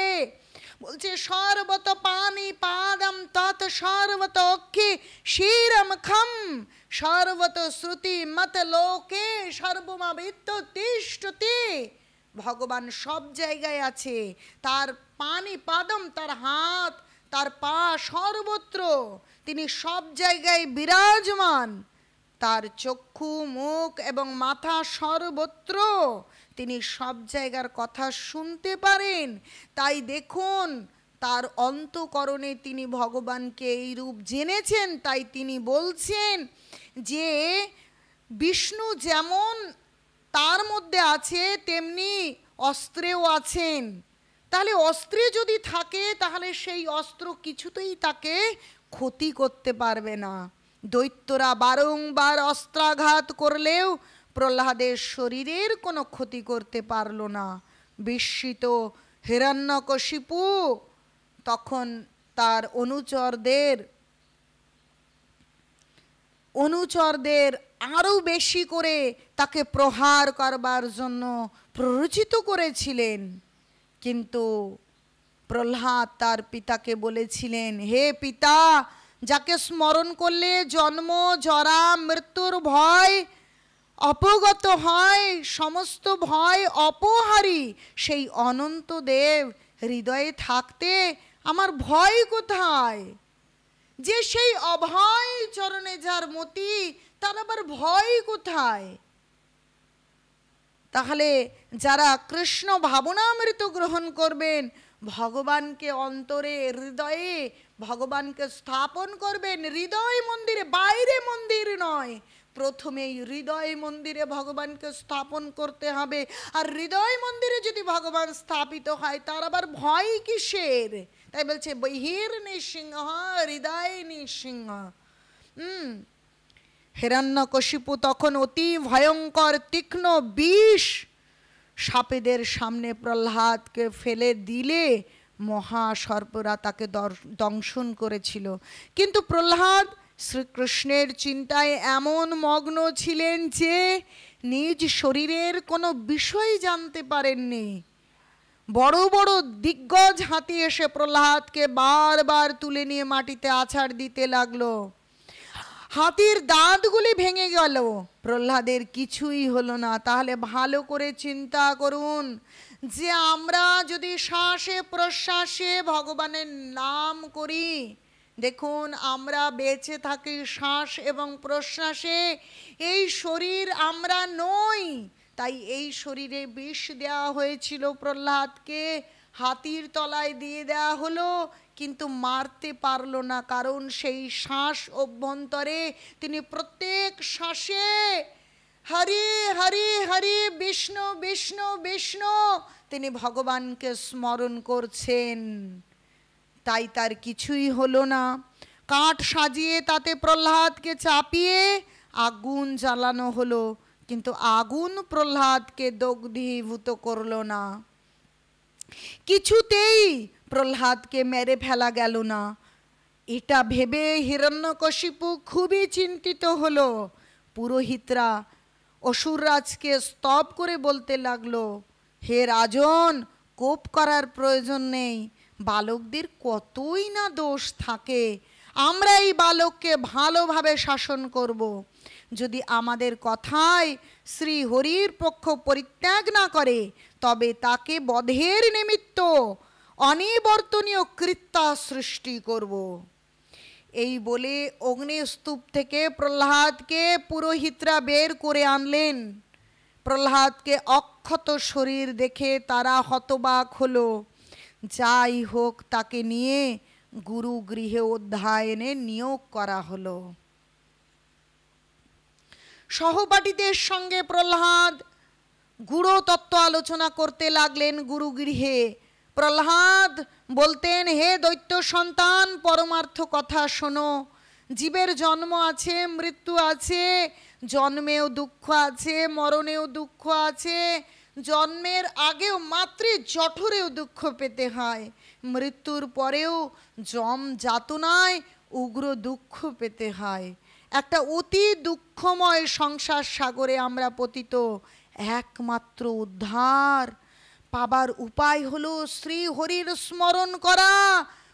বলছে সর্বত পানি পাদম তৎ সর্বত অক্ষে শিরম খম সর্বত শ্রুতি মত লোকে সর্বমাবিত্ত তিষ্ঠতি। ভগবান সব জায়গায় আছে, তার পানি পাদম, তার হাত, তার পা সর্বত্র, তিনি সব জায়গায় বিরাজমান। তার চক্ষু, মুখ এবং মাথা সর্বত্র, তিনি সব জায়গার কথা শুনতে পারেন। তাই দেখুন, তার অন্তঃকরণে তিনি ভগবানকে এই রূপ জেনেছেন। তাই তিনি বলছেন যে বিষ্ণু যেমন তার মধ্যে আছে তেমনি অস্ত্রেও আছেন। তাহলে অস্ত্রে যদি থাকে তাহলে সেই অস্ত্র কিছুতেই তাকে ক্ষতি করতে পারবে না। দৈত্যরা বারংবার অস্ত্রাঘাত করলেও প্রহ্লাদের শরীরের কোনো ক্ষতি করতে পারল না। বিস্মিত হিরণ্যকশিপু তখন তার অনুচরদের আরও বেশি করে তাকে প্রহার করবার জন্য প্ররোচিত করেছিলেন। কিন্তু প্রহ্লাদ তার পিতাকে বলেছিলেন, হে পিতা, যাকে স্মরণ করলে জন্ম জরা মৃত্যুর ভয় অপগত হয়, সমস্ত ভয় অপহারী সেই অনন্ত দেব হৃদয়ে থাকতে আমার ভয় কোথায়? যে সেই অভয় চরণে যার মতি, তার আবার ভয় কোথায়? তাহলে যারা কৃষ্ণ ভাবনামৃত গ্রহণ করবেন, ভগবানকে অন্তরে হৃদয়ে ভগবানকে স্থাপন করবেন, হৃদয় মন্দিরে, বাইরে মন্দির নয়, প্রথমেই হৃদয় মন্দিরে ভগবানকে স্থাপন করতে হবে। আর হৃদয় মন্দিরে যদি ভগবান স্থাপিত হয় তার আবার ভয় কিসের? তাই বলছে বহির নৃসিংহ হৃদয় নৃসিংহ। হিরণ্যকশিপু তখন অতি ভয়ঙ্কর তীক্ষ্ণ বিষ সাপেদের সামনে প্রহ্লাদকে ফেলে দিলে মহাসর্পরা তাকে দংশন করেছিল। কিন্তু প্রহ্লাদ শ্রীকৃষ্ণের চিন্তায় এমন মগ্ন ছিলেন যে নিজ শরীরের কোনো বিষয় জানতে পারেননি। বড় বড় দিগ্গজ হাতি এসে প্রহ্লাদকে বারবার তুলে নিয়ে মাটিতে আছাড় দিতে লাগলো। হাতির দাঁতগুলি ভেঙে গেল, প্রহ্লাদের কিছুই হলো না। তাহলে ভালো করে চিন্তা করুন যে আমরা যদি শ্বাসে প্রশ্বাসে ভগবানের নাম করি, দেখুন আমরা বেঁচে থাকি শ্বাস এবং প্রশ্বাসে। এই শরীর আমরা নই, তাই এই শরীরে বিষ দেওয়া হয়েছিল প্রহ্লাদকে, হাতির তলায় দিয়ে দেওয়া হলো, কিন্তু মারতে পারলো না। কারণ সেই শ্বাস অভ্যন্তরে তিনি প্রত্যেক শ্বাসে হরি হরি হরি বিষ্ণু বিষ্ণু বিষ্ণু তিনি ভগবানকে স্মরণ করছেন। তাই তার কিছুই হলো না। কাঠ সাজিয়ে তাতে প্রহ্লাদকে চাপিয়ে আগুন জ্বালানো হলো, কিন্তু আগুন প্রহ্লাদকে দগ্ধীভূত করলো না। কিছুতেই প্রহ্লাদকে মেরে ফেলা গেল না। এটা ভেবে হিরণ্যকশিপু খুবই চিন্তিত হলো। পুরোহিতরা অসুররাজকে স্তব করে বলতে লাগলো, হে রাজন, কোপ করার প্রয়োজন নেই, বালকদের কতই না দোষ থাকে, আমরা এই বালককে ভালোভাবে শাসন করব। যদি আমাদের কথায় শ্রী হরির পক্ষ পরিত্যাগ না করে তবে তাকে বধের নিমিত্ত অনিবর্তনীয় কৃত্যা সৃষ্টি করব। এই বলে অগ্নিস্তূপ থেকে প্রহ্লাদকে পুরোহিতরা বের করে আনলেন। প্রহ্লাদকে অক্ষত শরীর দেখে তারা হতবাক হলো। যাই হোক, তাকে নিয়ে গুরু গৃহে অধ্যয়নে নিয়োগ করা হলো। সহপাঠীদের সঙ্গে প্রহ্লাদ গূঢ় তত্ত্ব আলোচনা করতে লাগলেন গুরুগৃহে। প্রহ্লাদ বলতেন, হে দৈত্য সন্তান, পরমার্থ কথা শোনো। জীবের জন্ম আছে, মৃত্যু আছে, জন্মেও দুঃখ আছে, মরণেও দুঃখ আছে, জন্মের আগেও মাতৃ জঠরেও দুঃখ পেতে হয়, মৃত্যুর পরেও যম যাতনায় উগ্র দুঃখ পেতে হয়। একটা অতি দুঃখময় সংসার সাগরে আমরা পতিত। একমাত্র উদ্ধার পাবার উপায় হলো শ্রী হরির স্মরণ করা।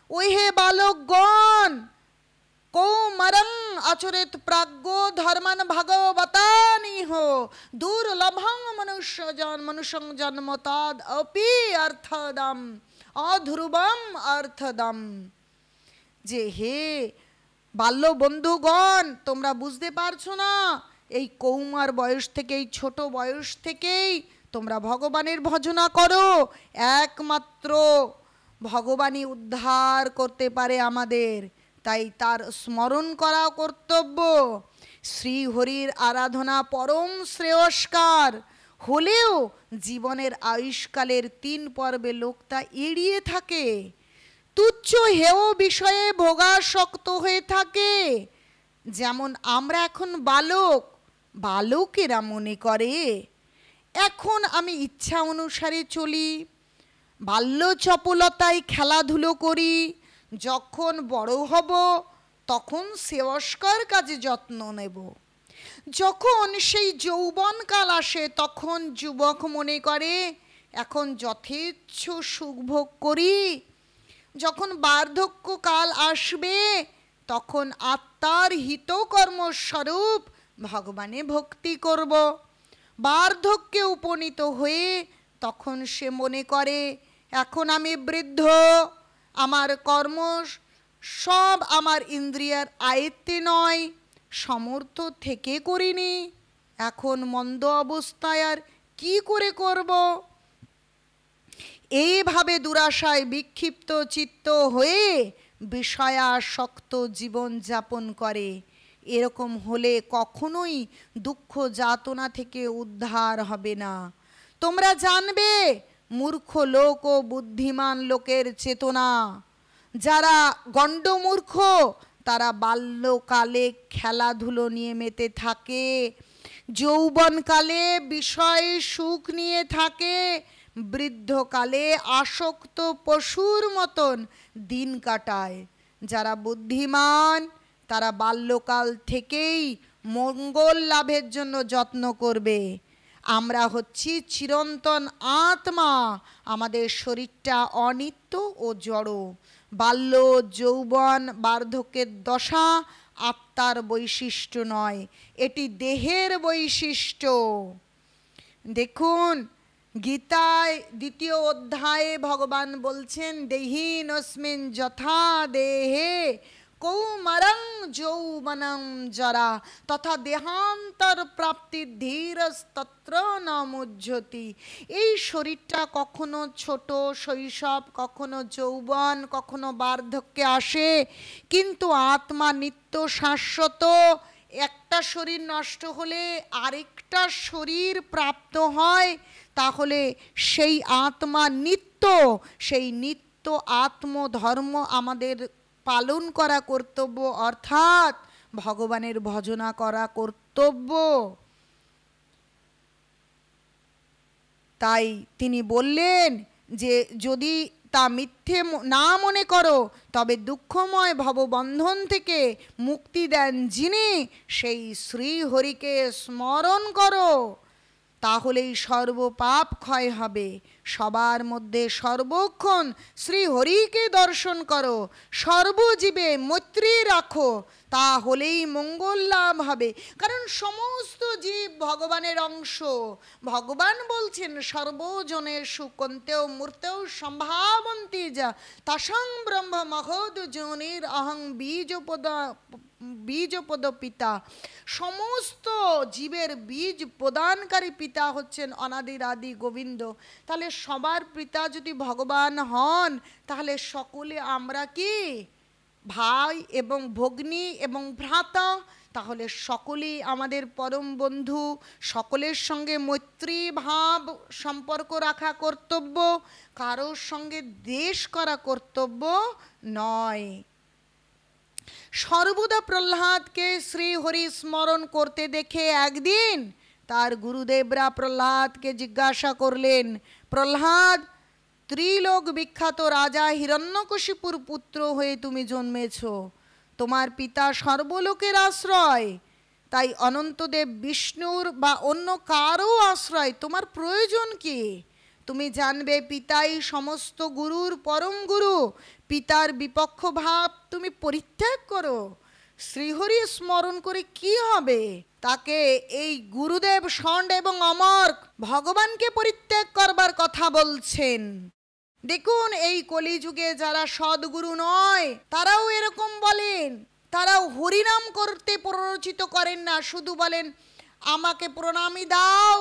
ওই হে বালকগণ, কৌমারং আচরেত প্রাজ্ঞ ধর্মান ভাগবতানিহ দুর্লভং মনুষ্যং জন্ম তদ অপি অর্থদম অধ্রুবম অর্থদম। যে হে বাল্য বন্ধুগণ, তোমরা বুঝতে পারছো না, এই কৌমার বয়স থেকেই, ছোট বয়স থেকেই তোমরা ভগবানের ভজনা করো। একমাত্র ভগবানই উদ্ধার করতে পারে আমাদের, তাই তার স্মরণ করা কর্তব্য। শ্রীহরির আরাধনা পরম শ্রেয়স্কার হলেও জীবনের আয়ুষ্কালের 3 পর্বে লোক তা এড়িয়ে থাকে, তুচ্ছ হেয় বিষয়ে ভোগাসক্ত হয়ে থাকে। যেমন আমরা এখন বালক, বালকেরা মনে করে এখন আমি ইচ্ছা অনুসারে চলি, বাল্য চপলতায় খেলাধুলো করি, যখন বড় হব তখন শ্রেয়স্কর কাজে যত্ন নেব। যখন সেই যৌবনকাল আসে তখন যুবক মনে করে এখন যথেচ্ছ সুখভোগ করি, যখন বার্ধক্যকাল আসবে তখন আত্মার হিতকর্মস্বরূপ ভগবানে ভক্তি করব। বার্ধক্যে উপনীত হয়ে তখন সে মনে করে এখন আমি বৃদ্ধ, আমার কর্ম সব আমার ইন্দ্রিয়ার আয়ত্তে নয়, সমর্থ থেকে করিনি, এখন মন্দ অবস্থায় আর কি করে করব। এইভাবে দুরাশায় বিক্ষিপ্ত চিত্ত হয়ে বিষয়াসক্ত জীবন যাপন করে। এরকম হলে কখনোই দুঃখ যাতনা থেকে উদ্ধার হবে না। তোমরা জানবে মূর্খ লোক ও বুদ্ধিমান লোকের চেতনা। যারা গণ্ডমূর্খ তারা বাল্যকালে খেলাধুলো নিয়ে মেতে থাকে, যৌবনকালে বিষয় সুখ নিয়ে থাকে, বৃদ্ধকালে আসক্ত পশুর মতন দিন কাটায়। যারা বুদ্ধিমান তারা বাল্যকাল থেকেই মঙ্গল লাভের জন্য যত্ন করবে। আমরা হচ্ছি চিরন্তন আত্মা, আমাদের শরীরটা অনিত্য ও জড়। বাল্য যৌবন বার্ধক্যের দশা আত্মার বৈশিষ্ট্য নয়, এটি দেহের বৈশিষ্ট্য। দেখুন গীতায় 2য় অধ্যায়ে ভগবান বলছেন, দেহিনস্মিন যথা দেহে কৌমারং যৌবনং জরা তথা দেহান্তর প্রাপ্তি ধীরস্তত্র ন মুহ্যতি। এই শরীরটা কখনো ছোট শৈশব, কখনো যৌবন, কখনো বার্ধক্যে আসে, কিন্তু আত্মা নিত্য শাশ্বত। একটা শরীর নষ্ট হলে আরেকটা শরীর প্রাপ্ত হয়, তাহলে সেই আত্মা নিত্য, সেই নিত্য আত্মধর্ম আমাদের পালন করা কর্তব্য, অর্থাৎ ভগবানের ভজনা করা কর্তব্য। তাই তিনি বললেন যে যদি তা মিথ্যে না মনে করো তবে দুঃখময় ভববন্ধন থেকে মুক্তি দেন যিনি, সেই শ্রীহরিকে স্মরণ করো, তাহলেই সর্বপাপ ক্ষয় হবে। সবার মধ্যে সর্বক্ষণ শ্রীহরিকে দর্শন করো, সর্বজীবে মৈত্রী রাখো, তাহলেই মঙ্গল লাভ হবে। কারণ সমস্ত জীব ভগবানের অংশ। ভগবান বলছেন সর্বজনেষু কন্তেও মূর্তেও সম্ভাবন্তি যা তাসাং ব্রহ্ম মহোদ যোনির অহং বীজপদ বীজপদ পিতা, সমস্ত জীবের বীজ প্রদানকারী পিতা হচ্ছেন অনাদির আদি গোবিন্দ। তাহলে সবার পিতা যদি ভগবান হন, তাহলে সকলে আমরা কি ভাই এবং ভগ্নী এবং ভ্রাতা, তাহলে সকলেই আমাদের পরম বন্ধু, সকলের সঙ্গে মৈত্রী ভাব সম্পর্ক রাখা কর্তব্য, কারোর সঙ্গে দ্বেষ করা কর্তব্য নয়। সর্বদা প্রহ্লাদকে শ্রীহরি স্মরণ করতে দেখে একদিন তার গুরুদেবরা প্রহ্লাদকে জিজ্ঞাসা করলেন, প্রহ্লাদ, ত্রিলোক বিখ্যাত রাজা হিরণ্যকশিপুর পুত্র হয়ে তুমি জন্মেছ, তোমার পিতা সর্বলোকের আশ্রয়, তাই অনন্তদেব বিষ্ণুর বা অন্য কারও আশ্রয় তোমার প্রয়োজন কি? তুমি জানবে পিতাই সমস্ত গুরুর পরম গুরু, পিতার বিপক্ষ ভাব তুমি পরিত্যাগ করো। শ্রীহরি স্মরণ করে কি হবে? তাকে এই গুরুদেব ষণ্ড এবং অমর ভগবানকে পরিত্যাগ করবার কথা বলছেন। দেখুন, এই কলিযুগে যারা সদ্গুরু নয় তারাও এরকম বলেন, তারাও হরিনাম করতে প্ররোচিত করেন না, শুধু বলেন আমাকে প্রণামী দাও,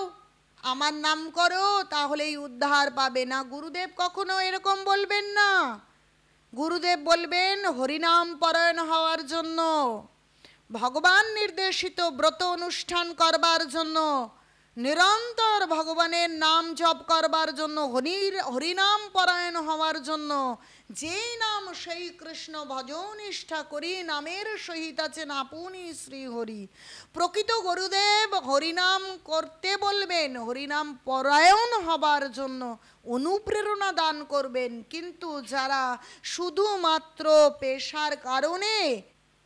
আমার নাম করো, তাহলেই উদ্ধার পাবে না। গুরুদেব কখনো এরকম বলবেন না। গুরুদেব বলবেন হরিনাম পরায়ণ হওয়ার জন্য, ভগবান নির্দেশিত ব্রত অনুষ্ঠান করবার জন্য, নিরন্তর ভগবানের নাম জপ করবার জন্য, হরিনাম পরায়ণ হওয়ার জন্য। যেই নাম সেই কৃষ্ণ ভজনিষ্ঠা করি, নামের সহিত আছেন আপনি শ্রীহরি। প্রকৃত গুরুদেব হরিনাম করতে বলবেন, হরিনাম পরায়ণ হবার জন্য অনুপ্রেরণা দান করবেন। কিন্তু যারা শুধুমাত্র পেশার কারণে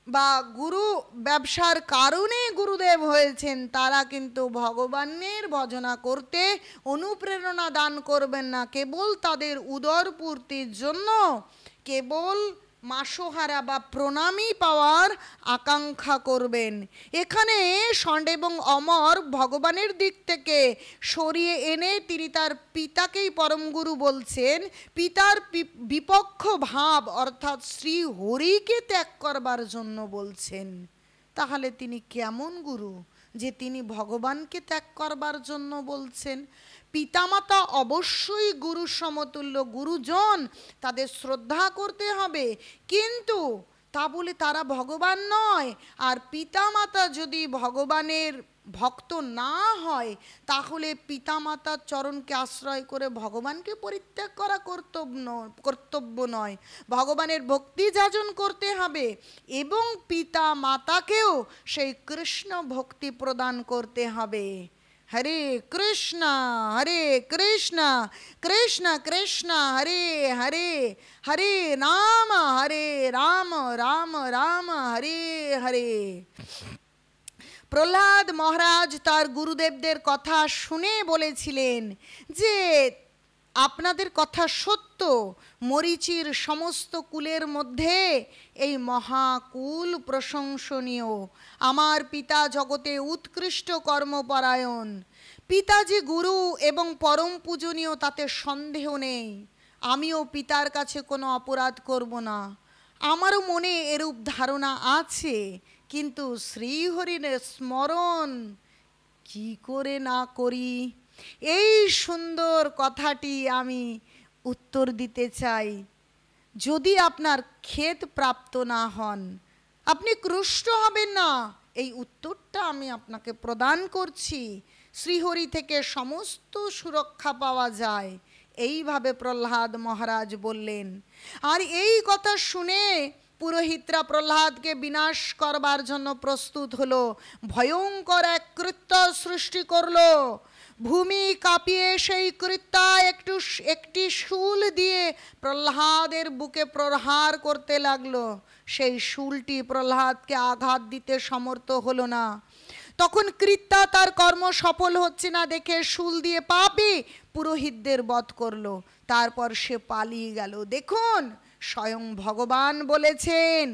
বা গুরু ব্যবসার কারণে গুরুদেব হয়েছেন, তারা কিন্তু ভগবানের ভজনা করতে অনুপ্রেরণা দান করবেন না, কেবল তাদের উদর পূর্তির জন্য, কেবল মাসোহারা বা প্রণামী পাওয়ার আকাঙ্ক্ষা করবেন। এখানে ষণ্ড এবং অমর ভগবানের দিক থেকে সরিয়ে এনে তিনি তার পিতাকেই পরম গুরু বলছেন, পিতার বিপক্ষ ভাব অর্থাৎ শ্রী হরিকে ত্যাগ করবার জন্য বলছেন। তাহলে তিনি কেমন গুরু যে তিনি ভগবানকে ত্যাগ করবার জন্য বলছেন? পিতামাতা অবশ্যই গুরু সমতুল্য, গুরুজন, তাদের শ্রদ্ধা করতে হবে, কিন্তু তা বলে তারা ভগবান নয়। আর পিতামাতা যদি ভগবানের ভক্ত না হয়, তাহলে পিতামাতার চরণকে আশ্রয় করে ভগবানকে পরিত্যাগ করা কর্তব্য নয়। ভগবানের ভক্তি যাজন করতে হবে এবং পিতা মাতাকেও সেই কৃষ্ণ ভক্তি প্রদান করতে হবে। হরে কৃষ্ণ কৃষ্ণ কৃষ্ণ হরে হরে, হরে রাম রাম রাম হরে হরে। প্রহ্লাদ মহারাজ তার গুরুদেবদের কথা শুনে বলেছিলেন যে আপনাদের কথা সত্য, মরীচির সমস্ত কুলের মধ্যে এই মহাকুল প্রশংসনীয়। আমার পিতা জগতে উৎকৃষ্ট কর্মপরায়ণ, পিতাজি গুরু এবং পরম পূজনীয়, তাতে সন্দেহ নেই। আমিও পিতার কাছে কোনো অপরাধ করব না, আমারও মনে এরূপ ধারণা আছে, কিন্তু শ্রীহরির স্মরণ কি করে না করি? এই সুন্দর কথাটি আমি উত্তর দিতে চাই। যদি আপনার খেদ প্রাপ্ত না হন, আপনি ক্রুষ্ট হবেন না, এই উত্তরটা আমি আপনাকে প্রদান করছি। শ্রীহরি থেকে সমস্ত সুরক্ষা পাওয়া যায়, এইভাবে প্রহ্লাদ মহারাজ বললেন। আর এই কথা শুনে পুরোহিতরা প্রহ্লাদকে বিনাশ করবার জন্য প্রস্তুত হলো। ভয়ঙ্কর এক কৃত্য সৃষ্টি করলো। ভূমি কাঁপিয়ে সেই কৃত্যা একটি শূল দিয়ে প্রহ্লাদের বুকে প্রহার করতে লাগলো। সেই শূলটি প্রহ্লাদকে আঘাত দিতে সমর্থ হলো না। তখন কৃত্যা তার কর্ম সফল হচ্ছে না দেখে শূল দিয়ে পাপি পুরোহিতদের বধ করলো। তারপর সে পালিয়ে গেল। দেখুন, স্বয়ং ভগবান বলেছেন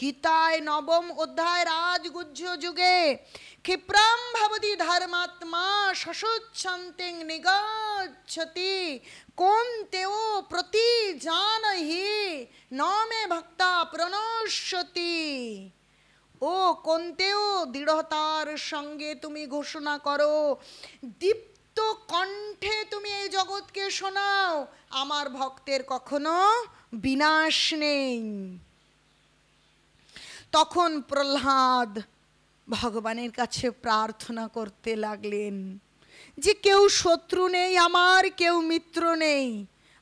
গীতায় 9ম অধ্যায় রাজগুহ্য যুগে, ক্ষিপ্রাম ভবতি ধর্মাত্মা শশোচ্ছন্তিং নিগচ্ছতি কোন্তেও প্রতি জানহি ন মে ভক্তা প্রণশ্যতি। ও কোন্তেও দৃঢ়তার সঙ্গে তুমি ঘোষণা করো, দীপ্ত কণ্ঠে তুমি এই জগৎকে শোনাও, আমার ভক্তের কখনো বিনাশ নেই। তখন প্রহ্লাদ ভগবানের কাছে প্রার্থনা করতে লাগলেন যে কেউ শত্রু নেই আমার, কেউ মিত্র নেই,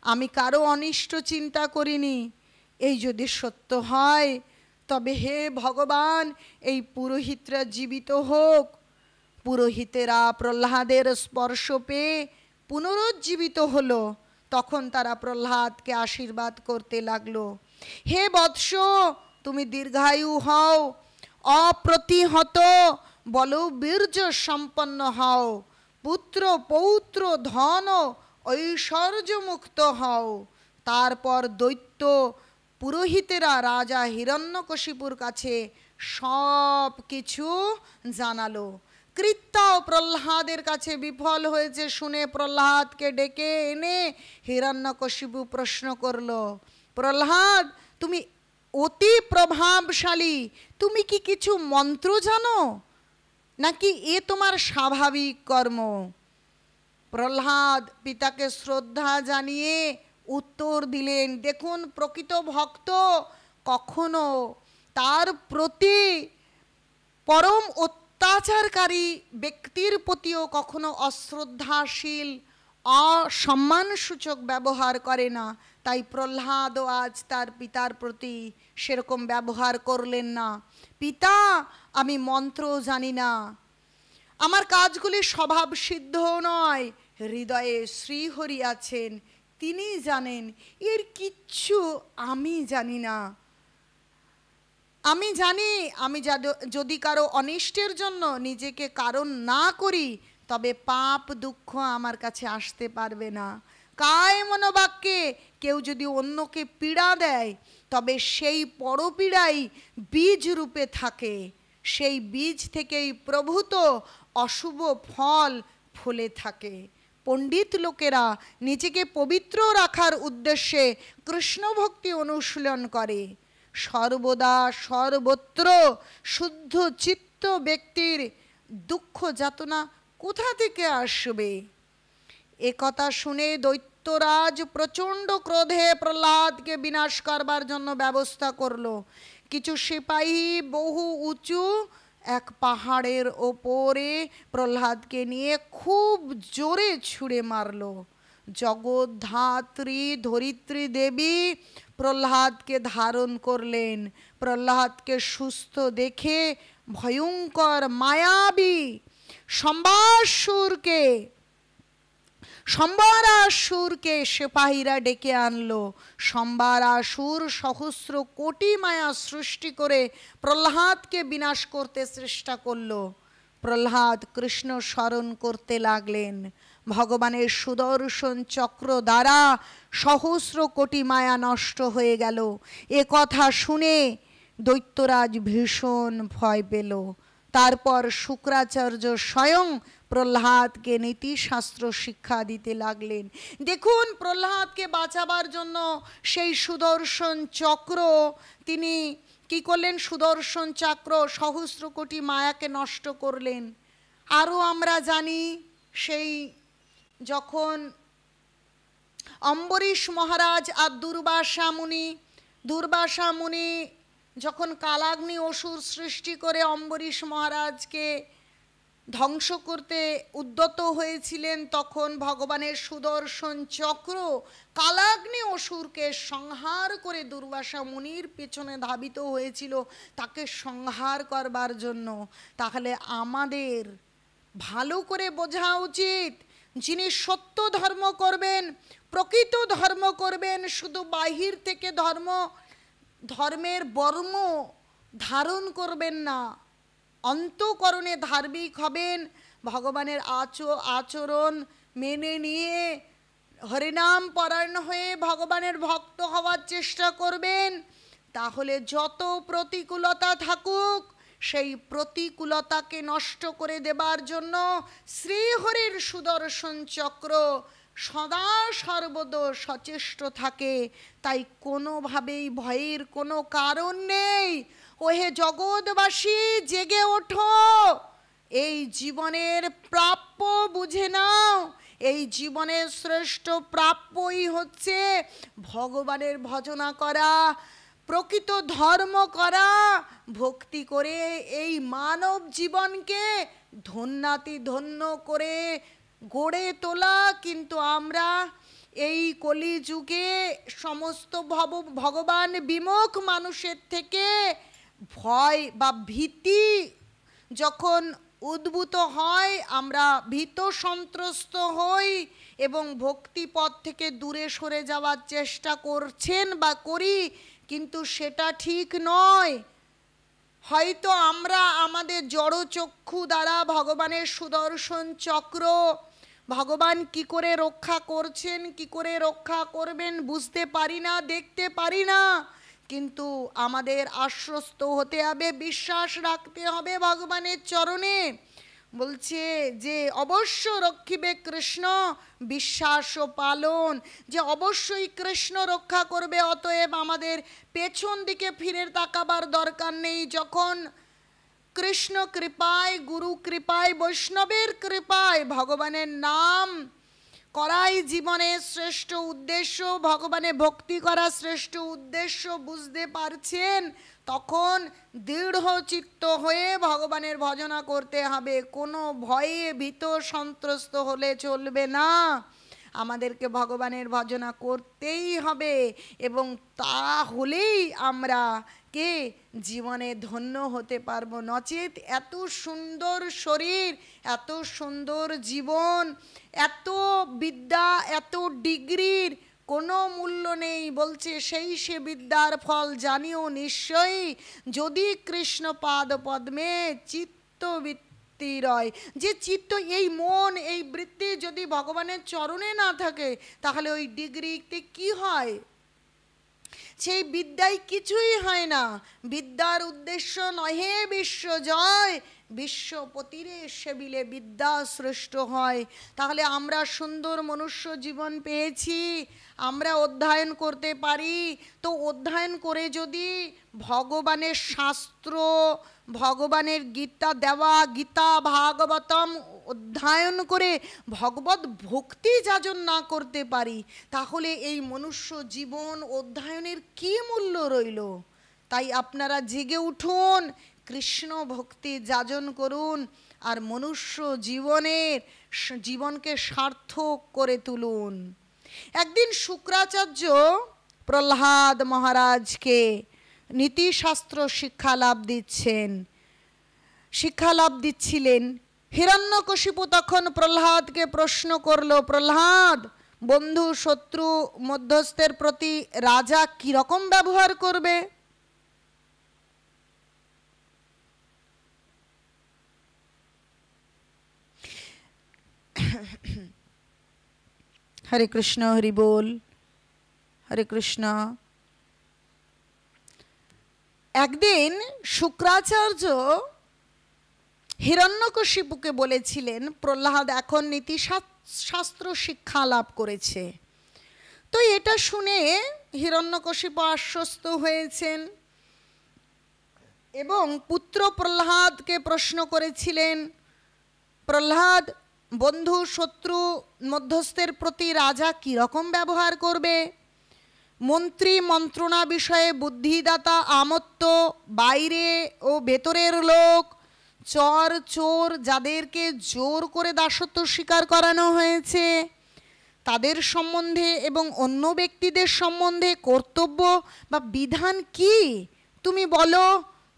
আমি কারো অনিষ্ট চিন্তা করিনি। এই যদি সত্য হয় তবে হে ভগবান এই পুরোহিতরা জীবিত হোক। পুরোহিতেরা প্রহ্লাদের স্পর্শ পেয়ে পুনরুজ্জীবিত হলো। তখন তারা প্রহ্লাদকে আশীর্বাদ করতে লাগলো, হে বৎস তুমি দীর্ঘায়ু হও, অপ্রতিহত বল বীর্য সম্পন্ন হও, পুত্র পৌত্র ধন ঐশ্বর্য মুক্ত হও। তারপর দৈত্য পুরোহিতেরা রাজা হিরণ্যকশিপুর কাছে সব কিছু জানালো। কৃত্যাও প্রহ্লাদের কাছে বিফল হয়েছে শুনে প্রহ্লাদকে ডেকে এনে হিরণ্যকশিপু প্রশ্ন করল, প্রহ্লাদ তুমি অতি প্রভাবশালী, তুমি কি কিছু মন্ত্র জানো নাকি এ তোমার স্বাভাবিক কর্ম? প্রহ্লাদ পিতাকে শ্রদ্ধা জানিয়ে উত্তর দিলেন, দেখুন প্রকৃত ভক্ত কখনো তার প্রতি পরম অত্যাচারকারী ব্যক্তির প্রতিও কখনো অশ্রদ্ধাশীল অসম্মানসূচক ব্যবহার করে না। তাই প্রহ্লাদও আজ তার পিতার প্রতি সেরকম ব্যবহার করলেন না। পিতা আমি মন্ত্র জানি না, আমার কাজগুলি স্বভাব সিদ্ধ নয়, হৃদয়ে শ্রীহরি আছেন, তিনি জানেন, এর কিচ্ছু আমি জানি না। আমি জানি আমি যদি কারো অনিষ্টের জন্য নিজেকে কারণ না করি তবে পাপ দুঃখ আমার কাছে আসতে পারবে না। কায় মনোবাক্যে কেউ যদি অন্যকে পীড়া দেয় তবে সেই পরপীড়াই বীজ রূপে থাকে, সেই বীজ থেকেই প্রভূত অশুভ ফল ফলে থাকে। পণ্ডিত লোকেরা নিজেকে পবিত্র রাখার উদ্দেশ্যে কৃষ্ণ ভক্তি অনুশীলন করে। সর্বদা সর্বত্র শুদ্ধ চিত্ত ব্যক্তির দুঃখ যাতনা কোথা থেকে আসবে? এ কথা শুনে দৈত্যরাজ প্রচণ্ড ক্রোধে প্রহ্লাদকে বিনাশ করবার জন্য ব্যবস্থা করলো। কিছু সিপাহী বহু উঁচু এক পাহাড়ের ওপরে প্রহ্লাদকে নিয়ে খুব জোরে ছুঁড়ে মারল। জগদ্ধাত্রী ধরিত্রী দেবী প্রহ্লাদকে ধারণ করলেন। প্রহ্লাদকে সুস্থ দেখে ভয়ঙ্কর মায়াবী সম্বরাসুরকে সিপাহীরা ডেকে আনলো। সম্বরাসুর সহস্র কোটি মায়া সৃষ্টি করে প্রহ্লাদকে বিনাশ করতে চেষ্টা করলো। প্রহ্লাদ কৃষ্ণ স্মরণ করতে লাগলেন। ভগবানের সুদর্শন চক্র দ্বারা সহস্র কোটি মায়া নষ্ট হয়ে গেল। এ কথা শুনে দৈত্যরাজ ভীষণ ভয় পেল। তারপর শুক্রাচার্য স্বয়ং প্রহ্লাদকে নীতিশাস্ত্র শিক্ষা দিতে লাগলেন। দেখুন প্রহ্লাদকে বাঁচাবার জন্য সেই সুদর্শন চক্র তিনি কি করলেন? সুদর্শন চক্র সহস্র কোটি মায়াকে নষ্ট করলেন। আরও আমরা জানি সেই যখন অম্বরীশ মহারাজ আর দুর্বাসা মুনি যখন কালাগ্নি অসুর সৃষ্টি করে অম্বরীশ মহারাজকে ধ্বংস করতে উদ্যত হয়েছিলেন, তখন ভগবানের সুদর্শন চক্র কালাগ্নি অসুরকে সংহার করে দুর্বাসা মুনির পেছনে ধাবিত হয়েছিল তাকে সংহার করবার জন্য। তাহলে আমাদের ভালো করে বোঝা উচিত, যিনি সত্য ধর্ম করবেন, প্রকৃত ধর্ম করবেন, শুধু বাহির থেকে ধর্মের বর্ম ধারণ করবেন না, অন্তঃকরণে ধার্মিক হবেন, ভগবানের আচরণ মেনে নিয়ে হরিনাম পরায়ণ হয়ে ভগবানের ভক্ত হওয়ার চেষ্টা করবেন, তাহলে যত প্রতিকূলতা থাকুক সেই প্রতিকূলতাকে নষ্ট করে দেবার জন্য শ্রীহরির সুদর্শন চক্র সদা সর্বদা সচেষ্ট থাকে। তাই কোনোভাবেই ভয়ের কোনো কারণ নেই। ওহে জগৎবাসী জেগে ওঠো, এই জীবনের প্রাপ্য বুঝে নাও। এই জীবনের শ্রেষ্ঠ প্রাপ্যই হচ্ছে ভগবানের ভজনা করা, প্রকৃত ধর্ম করা, ভক্তি করে এই মানব জীবনকে ধন্যাতি ধন্য করে গড়ে তোলা। কিন্তু আমরা এই কলিযুগে সমস্ত ভগবান বিমুখ মানুষের থেকে ভয় বা ভীতি যখন উদ্ভূত হয়, আমরা ভীত সন্ত্রস্ত হই এবং ভক্তিপথ থেকে দূরে সরে যাওয়ার চেষ্টা করছেন বা করি, কিন্তু সেটা ঠিক নয়। হয়তো আমরা আমাদের জড়চক্ষু দ্বারা ভগবানের সুদর্শন চক্র, ভগবান কি করে রক্ষা করছেন, কি করে রক্ষা করবেন বুঝতে পারি না, দেখতে পারি না, কিন্তু আমাদের আশ্বস্ত হতে হবে, বিশ্বাস রাখতে হবে ভগবানের চরণে। বলছে যে অবশ্য রক্ষিবে কৃষ্ণ বিশ্বাস ও পালন, যে অবশ্যই কৃষ্ণ রক্ষা করবে। অতএব আমাদের পেছন দিকে ফিরে তাকাবার দরকার নেই। যখন কৃষ্ণ কৃপায়, গুরু কৃপায়, বৈষ্ণবের কৃপায় ভগবানের নাম করাই জীবনের শ্রেষ্ঠ উদ্দেশ্য, ভগবানে ভক্তি করা শ্রেষ্ঠ উদ্দেশ্য বুঝতে পারছেন, তখন দৃঢ় চিত্ত হয়ে ভগবানের ভজনা করতে হবে। কোনো ভয়ে ভীত সন্ত্রস্ত হলে চলবে না, আমাদেরকে ভগবানের ভজনা করতেই হবে। এবং তা হলেই আমরা কে জীবনে ধন্য হতে পারবো। নচেত এত সুন্দর শরীর, এত সুন্দর জীবন, এত বিদ্যা, এত ডিগ্রির কোনো মূল্য নেই। বলছে সেই সে বিদ্যার ফল জানিও নিশ্চয়ই, যদি কৃষ্ণ পাদ পদ্মে চিত্তবৃত্তি রয়। যে চিত্ত, এই মন, এই বৃত্তি যদি ভগবানের চরণে না থাকে, তাহলে ওই ডিগ্রিতে কি হয়? সেই বিদ্যায় কিছুই হয় না। বিদ্যার উদ্দেশ্য নহে বিশ্ব জয়, বিশ্বপতিরে সেবিলে বিদ্যা শ্রেষ্ঠ হয়। তাহলে আমরা সুন্দর মনুষ্য জীবন পেয়েছি, আমরা অধ্যয়ন করতে পারি, তো অধ্যয়ন করে যদি ভগবানের শাস্ত্র, ভগবানের গীতা দেওয়া, গীতা ভাগবতম অধ্যয়ন করে ভগবত ভক্তি যাজন না করতে পারি, তাহলে এই মনুষ্য জীবন অধ্যয়নের কি মূল্য রইল? তাই আপনারা জেগে উঠুন, কৃষ্ণ ভক্তি যাজন করুন, আর মনুষ্য জীবনকে সার্থক করে তুলুন। একদিন শুক্রাচার্য প্রহ্লাদ মহারাজকে নীতিশাস্ত্র শিক্ষা লাভ দিচ্ছিলেন। হিরণ্যকশিপু তখন প্রহ্লাদকে প্রশ্ন করলো, প্রহ্লাদ, বন্ধু শত্রু মধ্যস্থের প্রতি রাজা কিরকম ব্যবহার করবে? হরে কৃষ্ণ, হরি বল, হরে কৃষ্ণ। একদিন শুক্রাচার্য হিরণ্যকশিপুকে বলেছিলেন, প্রহ্লাদ এখন নীতিশাস্ত্র শিক্ষা লাভ করেছে। তো এটা শুনে হিরণ্যকশিপু আশ্বস্ত হয়েছেন এবং পুত্র প্রহ্লাদকে প্রশ্ন করেছিলেন, প্রহ্লাদ, বন্ধু শত্রু মধ্যস্থের প্রতি রাজা কীরকম ব্যবহার করবে? মন্ত্রী মন্ত্রণা বিষয়ে বুদ্ধিদাতা আমত্ত, বাইরে ও ভেতরের লোক, চর চোর যাদেরকে জোর করে দাসত্ব স্বীকার করানো হয়েছে, তাদের সম্বন্ধে এবং অন্য ব্যক্তিদের সম্বন্ধে কর্তব্য বা বিধান কি? তুমি বলো,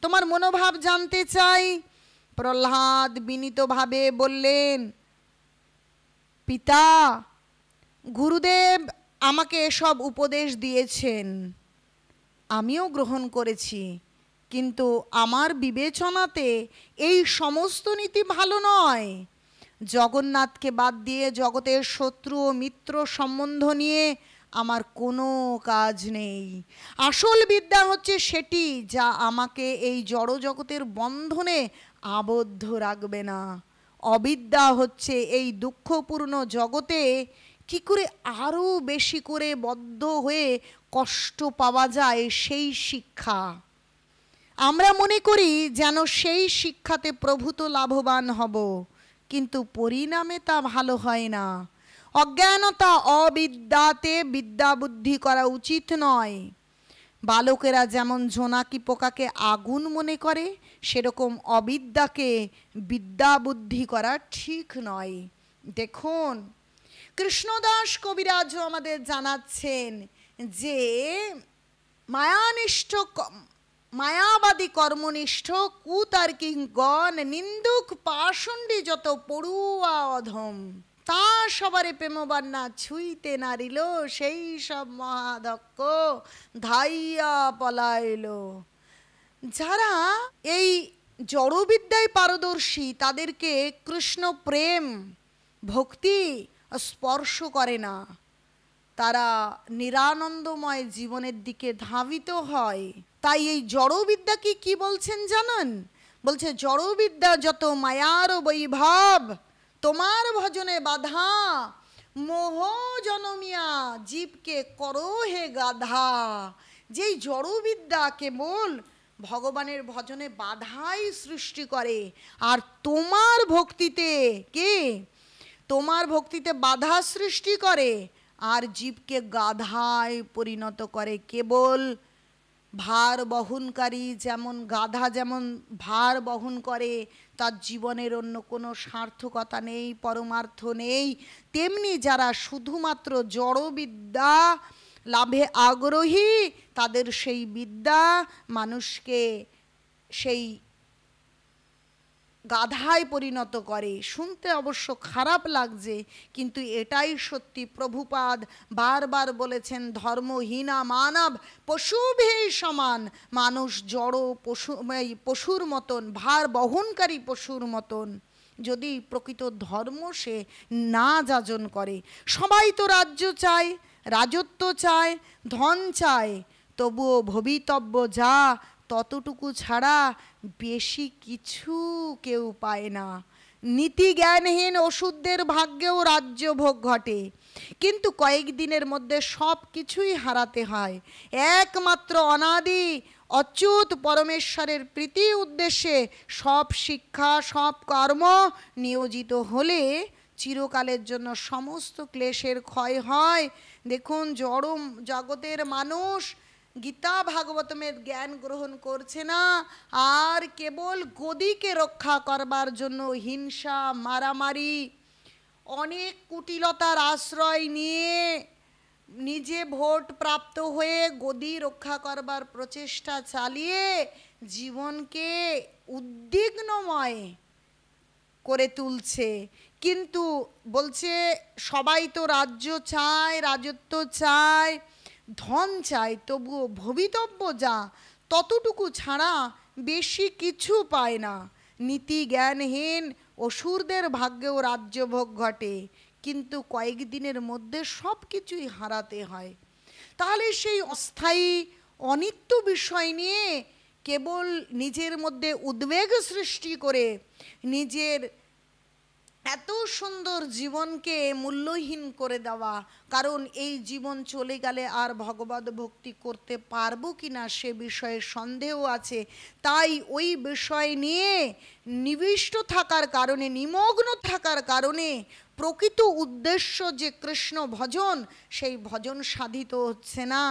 তোমার মনোভাব জানতে চাই। প্রহ্লাদ বিনীতভাবে বললেন, পিতা, গুরুদেব আমাকে এসব উপদেশ দিয়েছেন, আমিও গ্রহণ করেছি, কিন্তু আমার বিবেচনাতে এই সমস্ত নীতি ভালো নয়। জগন্নাথকে বাদ দিয়ে জগতের শত্রু ও মিত্র সম্বন্ধ নিয়ে আমার কোনো কাজ নেই। আসল বিদ্যা হচ্ছে সেটি যা আমাকে এই জড়জগতের বন্ধনে আবদ্ধ রাখবে না। অবিদ্যা হচ্ছে এই দুঃখপূর্ণ জগতে কি করে আরও বেশি করে বদ্ধ হয়ে কষ্ট পাওয়া যায় সেই শিক্ষা। আমরা মনে করি যেন সেই শিক্ষাতে প্রভূত লাভবান হব, কিন্তু পরিণামে তা ভালো হয় না। অজ্ঞানতা অবিদ্যাতে বিদ্যা বুদ্ধি করা উচিত নয়। বালকেরা যেমন জোনাকি পোকাকে আগুন মনে করে, সেরকম অবিদ্যাকে বিদ্যা বুদ্ধি করা ঠিক নয়। দেখুন, কৃষ্ণদাস কবিরাজও আমাদের জানাচ্ছেন যে মায়ানিষ্ঠ মায়াবাদী কর্মনিষ্ঠ কুতার্কিগণ নিন্দুক পাষণ্ডী যত পড়ুয়া অধম, তা সবারে প্রেমবান্না ছুঁইতে নারিল, সেই সব মহাধক্ষ ধাইয়া পলাইল। যারা এই জড়বিদ্যায় পারদর্শী তাদেরকে কৃষ্ণ প্রেম ভক্তি স্পর্শ করে না, তারা নিরানন্দময় জীবনের দিকে ধাবিত হয়। তাই এই জড়বিদ্যাকে কি বলছেন জানেন? বলছে জড়বিদ্যা যত মায়ার বৈভব, তোমার ভজনে বাধা, মোহ জনমিয়া জীবকে করো হে গাধা। যেই জড়বিদ্যা কেবল ভগবানের ভজনে বাধাই সৃষ্টি করে, আর তোমার ভক্তিতে কে তোমার ভক্তিতে বাধা সৃষ্টি করে আর জীবকে গাধায় পরিণত করে। কেবল ভার বহনকারী যেমন গাধা যেমন ভার বহন করে, তার জীবনের অন্য কোনো সার্থকতা নেই, পরমার্থ নেই, তেমনি যারা শুধুমাত্র জড়বিদ্যা লাভে আগ্রহী তাদের সেই বিদ্যা মানুষকে সেই গাধায় পরিণত করে। শুনতে অবশ্য খারাপ লাগছে, কিন্তু এটাই সত্যি। প্রভুপাদ বারবার বলেছেন ধর্মহীনা মানব পশুভেই সমান। মানুষ জড় পশুর মতন, ভার বহনকারী পশুর মতন, যদি প্রকৃত ধর্ম সে না যাজন করে। সবাই তো রাজ্য চায়, রাজত্ব চায়, ধন চায়, তবুও ভবিতব্য যা ততটুকু ছাড়া বেশি কিছু কেউ পায় না। নীতি জ্ঞানহীন ওষুধদের ভাগ্যেও রাজ্যভোগ ঘটে, কিন্তু কয়েকদিনের মধ্যে সব কিছুই হারাতে হয়। একমাত্র অনাদি অচ্যুত পরমেশ্বরের প্রীতি উদ্দেশ্যে সব শিক্ষা সব কর্ম নিয়োজিত হলে চিরকালের জন্য সমস্ত ক্লেশের ক্ষয় হয়। দেখুন, জড় জগতের মানুষ গীতা ভাগবতমের জ্ঞান গ্রহণ করছে না, আর কেবল গদিকে রক্ষা করবার জন্য হিংসা মারামারি অনেক কুটিলতার আশ্রয় নিয়ে নিজে ভোট প্রাপ্ত হয়ে গদি রক্ষা করবার প্রচেষ্টা চালিয়ে জীবনকে উদ্বিগ্নময় করে তুলছে। কিন্তু বলছে সবাই তো রাজ্য চায়, রাজত্ব চায়, ধন চায়, তবুও ভবিতব্য যা ততটুকু ছাড়া বেশি কিছু পায় না। নীতি জ্ঞানহীন অসুরদের ভাগ্যেও রাজ্যভোগ ঘটে, কিন্তু কয়েকদিনের মধ্যে সব কিছুই হারাতে হয়। তাহলে সেই অস্থায়ী অনিত্য বিষয় নিয়ে কেবল নিজের মধ্যে উদ্বেগ সৃষ্টি করে নিজের এত সুন্দর জীবনকে মূল্যহীন করে দেওয়া, কারণ এই জীবন চলে গেলে আর ভগবত ভক্তি করতে পারবো কিনা সে বিষয়ে সন্দেহ আছে। তাই ওই বিষয় নিয়ে নিবিষ্ট থাকার কারণে, নিমগ্ন থাকার কারণে প্রকৃত উদ্দেশ্য যে কৃষ্ণ ভজন, সেই ভজন সাধিত হচ্ছে না।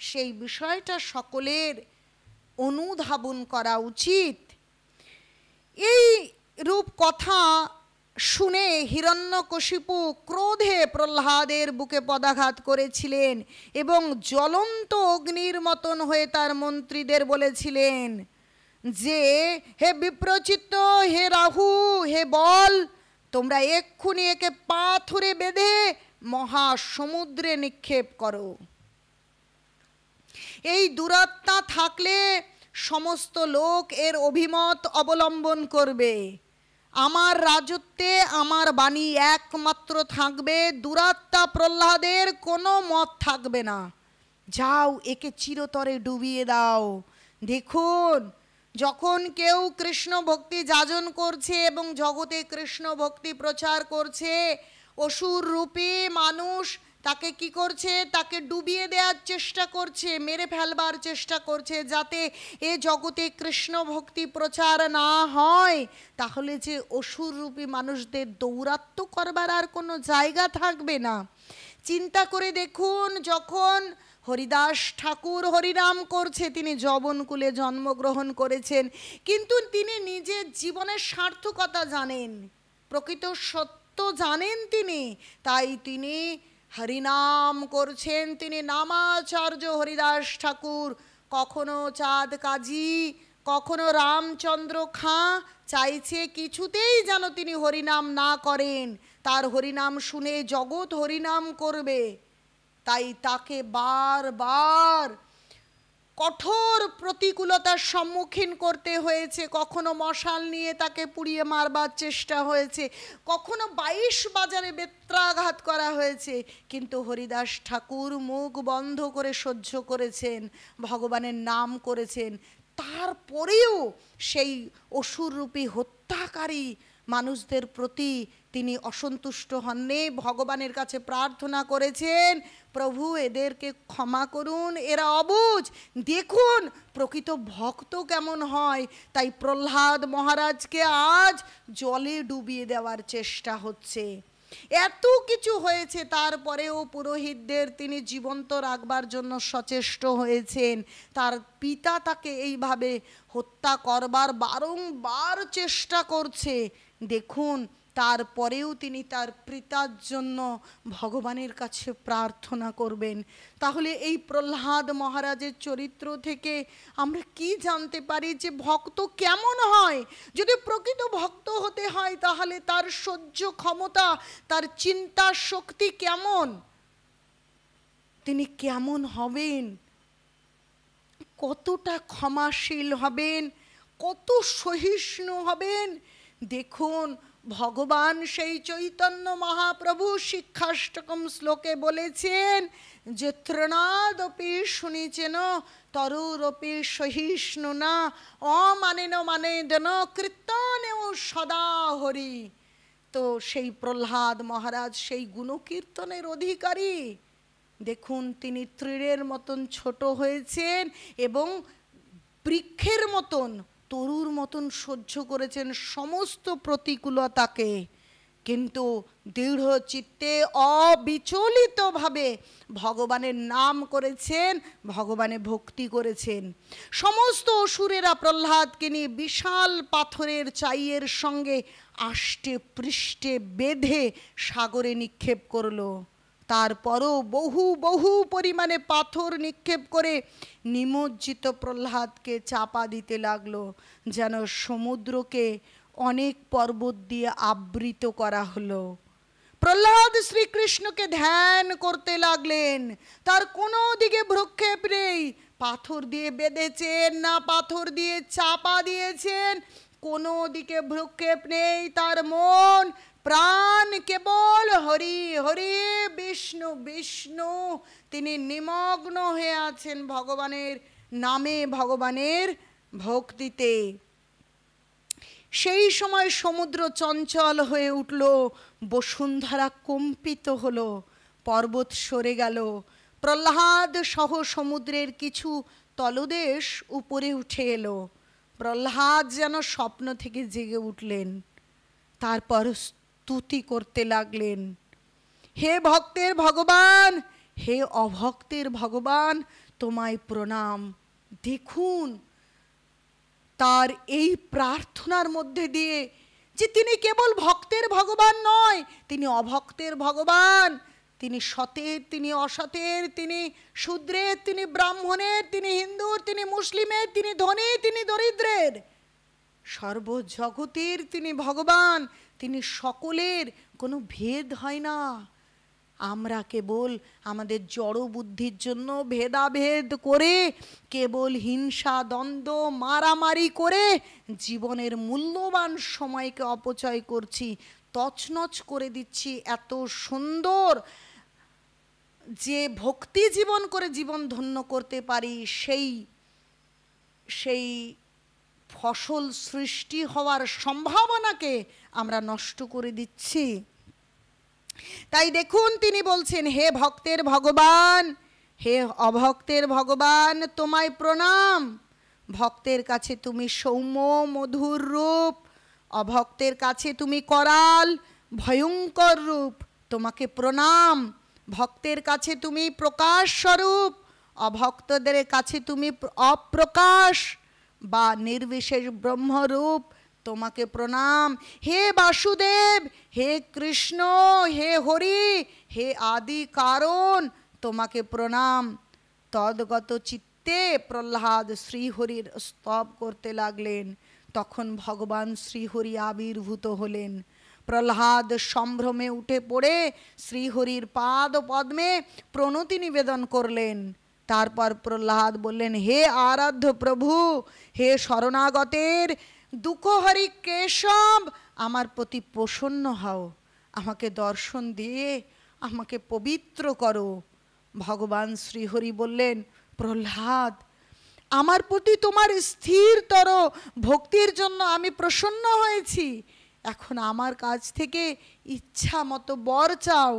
সেই বিষয়টা সকলের অনুধাবন করা উচিত। এই রূপ কথা শুনে হিরণ্যকশিপু ক্রোধে প্রহ্লাদের বুকে পদাঘাত করেছিলেন এবং জ্বলন্ত অগ্নির মতন হয়ে তার মন্ত্রীদের বলেছিলেন যে, হে বিপ্রচিত্ত, হে রাহু, হে বল, তোমরা এক্ষুনি একে পাথরে বেঁধে মহাসমুদ্রে নিক্ষেপ করো। এই দুরাত্মা থাকলে সমস্ত লোক এর অভিমত অবলম্বন করবে। আমার রাজত্বে আমার বাণী একমাত্র থাকবে, দুরাত্মা প্রহ্লাদের কোনো মত থাকবে না। যাও, একে চিরতরে ডুবিয়ে দাও। দেখুন, যখন কেউ কৃষ্ণ ভক্তি যাজন করছে এবং জগতে কৃষ্ণ ভক্তি প্রচার করছে, অসুর রূপী মানুষ তাকে কি করছে, তাকে ডুবিয়ে দেওয়ার চেষ্টা করছে, মেরে ফেলবার চেষ্টা করছে, যাতে এ জগতে কৃষ্ণ ভক্তি প্রচার না হয়। তাহলে যে অসুর রূপী মানুষদের দৌরাত্ম্য করবার আর কোনো জায়গা থাকবে না। চিন্তা করে দেখুন, যখন হরিদাস ঠাকুর হরিনাম করছে, তিনি যবনকুলে জন্মগ্রহণ করেছেন, কিন্তু তিনি নিজের জীবনের সার্থকতা জানেন, প্রকৃত সত্য জানেন তিনি, তাই তিনি হরিনাম করছেন। তিনি নামাচার্য হরিদাস ঠাকুর, কখনো চাঁদ কাজী, কখনো রামচন্দ্র খাঁ চাইছে কিছুতেই যেন তিনি হরিনাম না করেন, তার হরিনাম শুনে জগৎ হরিনাম করবে। তাই তাকে বারবার কঠোর প্রতিকূলতার সম্মুখীন করতে হয়েছে। কখনো মশাল নিয়ে তাকে পুড়িয়ে মারবার চেষ্টা হয়েছে, কখনো 22 বাজারে বেত্রাঘাত করা হয়েছে, কিন্তু হরিদাস ঠাকুর মুখ বন্ধ করে সহ্য করেছেন, ভগবানের নাম করেছেন। তারপরেও সেই অসুররূপী হত্যাকারী মানুষদের প্রতি তিনি অসন্তুষ্ট হননি, ভগবানের কাছে প্রার্থনা করেছেন, প্রভু এদেরকে ক্ষমা করুন, এরা অবুঝ, দেখুন প্রকৃত ভক্ত কেমন হয়। তাই প্রহ্লাদ মহারাজকে আজ জলে ডুবিয়ে দেওয়ার চেষ্টা হচ্ছে। এত কিছু হয়েছে, তারপরেও পুরোহিতদের তিনি জীবন্ত রাখবার জন্য সচেষ্ট হয়েছেন। তার পিতা তাকে এইভাবে হত্যা করবার বারংবার চেষ্টা করছে। দেখুন, তারপরেও তিনি তার পিতার জন্য ভগবানের কাছে প্রার্থনা করবেন। তাহলে এই প্রহ্লাদ মহারাজের চরিত্র থেকে আমরা কি জানতে পারি যে ভক্ত কেমন হয়? যদি প্রকৃত ভক্ত হতে হয় তাহলে তার সহ্য ক্ষমতা, তার চিন্তা শক্তি কেমন, তিনি কেমন হবেন, কতটা ক্ষমাশীল হবেন, কত সহিষ্ণু হবেন। দেখুন, ভগবান সেই চৈতন্য মহাপ্রভু শিক্ষাষ্টকম শ্লোকে বলেছেন যে তৃণাদপি শুনিছেন তরুরপি সহিষ্ণু না অমানেন মানেদন কীর্তনেও সদা হরি। তো সেই প্রহ্লাদ মহারাজ সেই গুণকীর্তনের অধিকারী। দেখুন, তিনি তৃণের মতন ছোট হয়েছেন এবং বৃক্ষের মতন, তরুর মতন সহ্য করেছেন সমস্ত প্রতিকূলতাকে, কিন্তু দৃঢ় চিত্তে অবিচলিতভাবে ভগবানের নাম করেছেন, ভগবানে ভক্তি করেছেন। সমস্ত অসুরেরা প্রহ্লাদকে নিয়ে বিশাল পাথরের চাইয়ের সঙ্গে আষ্টে পৃষ্ঠে বেঁধে সাগরে নিক্ষেপ করলো। তারপরও বহু বহু পরিমাণে পাথর নিক্ষেপ করে নিমজ্জিত প্রহ্লাদকে চাপা দিতে লাগলো, যেন সমুদ্রকে অনেক পর্বত দিয়ে আবৃত করা হলো। প্রহ্লাদ শ্রীকৃষ্ণকে ধ্যান করতে লাগলেন, তার কোনো দিকে ভ্রুক্ষেপ নেই। পাথর দিয়ে বেঁধেছেন না পাথর দিয়ে চাপা দিয়েছেন, কোনো দিকে ভ্রুক্ষেপ নেই। তার মন প্রাণ কেবল হরি হরি, বিষ্ণু বিষ্ণু, তিনি নিমগ্ন হয়ে আছেন ভগবানের নামে, ভগবানের ভক্তিতে। সেই সময় সমুদ্র চঞ্চল হয়ে উঠল, বসুন্ধরা কম্পিত হলো, পর্বত সরে গেল। প্রহ্লাদ সহ সমুদ্রের কিছু তলদেশ উপরে উঠে এলো। প্রহ্লাদ যেন স্বপ্ন থেকে জেগে উঠলেন, তারপর স্তুতি করতে লাগলেন, হে ভক্তের ভগবান, হে অভক্তের ভগবান, তোমায় প্রণাম। দেখুন তার এই প্রার্থনার মধ্যে দিয়ে যে তিনি কেবল ভক্তের ভগবান নয়, তিনি অভক্তের ভগবান, তিনি সতের, তিনি অসতের, তিনি শূদ্রের, তিনি ব্রাহ্মণের, তিনি হিন্দুর, তিনি মুসলিমের, তিনি ধনী, তিনি দরিদ্রের, সর্বজগতের তিনি ভগবান, তিনি সকলের, কোনো ভেদ হয় না। আমরা কেবল আমাদের জড় বুদ্ধির জন্য ভেদাভেদ করে, কেবল হিংসা দ্বন্দ্ব মারামারি করে জীবনের মূল্যবান সময়কে অপচয় করছি, তছনছ করে দিচ্ছি। এত সুন্দর যে ভক্তি জীবন করে জীবন ধন্য করতে পারি, সেই ফসল সৃষ্টি হওয়ার সম্ভাবনাকে আমরা নষ্ট করে দিচ্ছি। তাই দেখুন তিনি বলছেন, হে ভক্তের ভগবান, হে অভক্তের ভগবান, তোমায় প্রণাম। ভক্তের কাছে তুমি সৌম্য মধুর রূপ, অভক্তের কাছে তুমি করাল ভয়ঙ্কর রূপ, তোমাকে প্রণাম। ভক্তের কাছে তুমি প্রকাশ স্বরূপ, অভক্তদের কাছে তুমি অপ্রকাশ বা নির্বিশেষ ব্রহ্মরূপ, তোমাকে প্রণাম। হে বাসুদেব, হে কৃষ্ণ, হে হরি, হে আদি কারণ, তোমাকে প্রণাম। তদ্গত চিত্তে প্রহ্লাদ শ্রীহরির স্তব করতে লাগলেন। তখন ভগবান শ্রীহরি আবির্ভূত হলেন। প্রহ্লাদ সম্ভ্রমে উঠে পড়ে শ্রীহরির পাদ পদ্মে প্রণতি নিবেদন করলেন। তারপর প্রহ্লাদ বললেন, হে আরাধ্য প্রভু, হে শরণাগতের দুঃখহরি কেশব, আমার প্রতি প্রসন্ন হও, আমাকে দর্শন দিয়ে আমাকে পবিত্র করো। ভগবান শ্রীহরি বললেন, প্রহ্লাদ, আমার প্রতি তোমার স্থিরতর ভক্তির জন্য আমি প্রসন্ন হয়েছি, এখন আমার কাছ থেকে ইচ্ছা মতো বর চাও।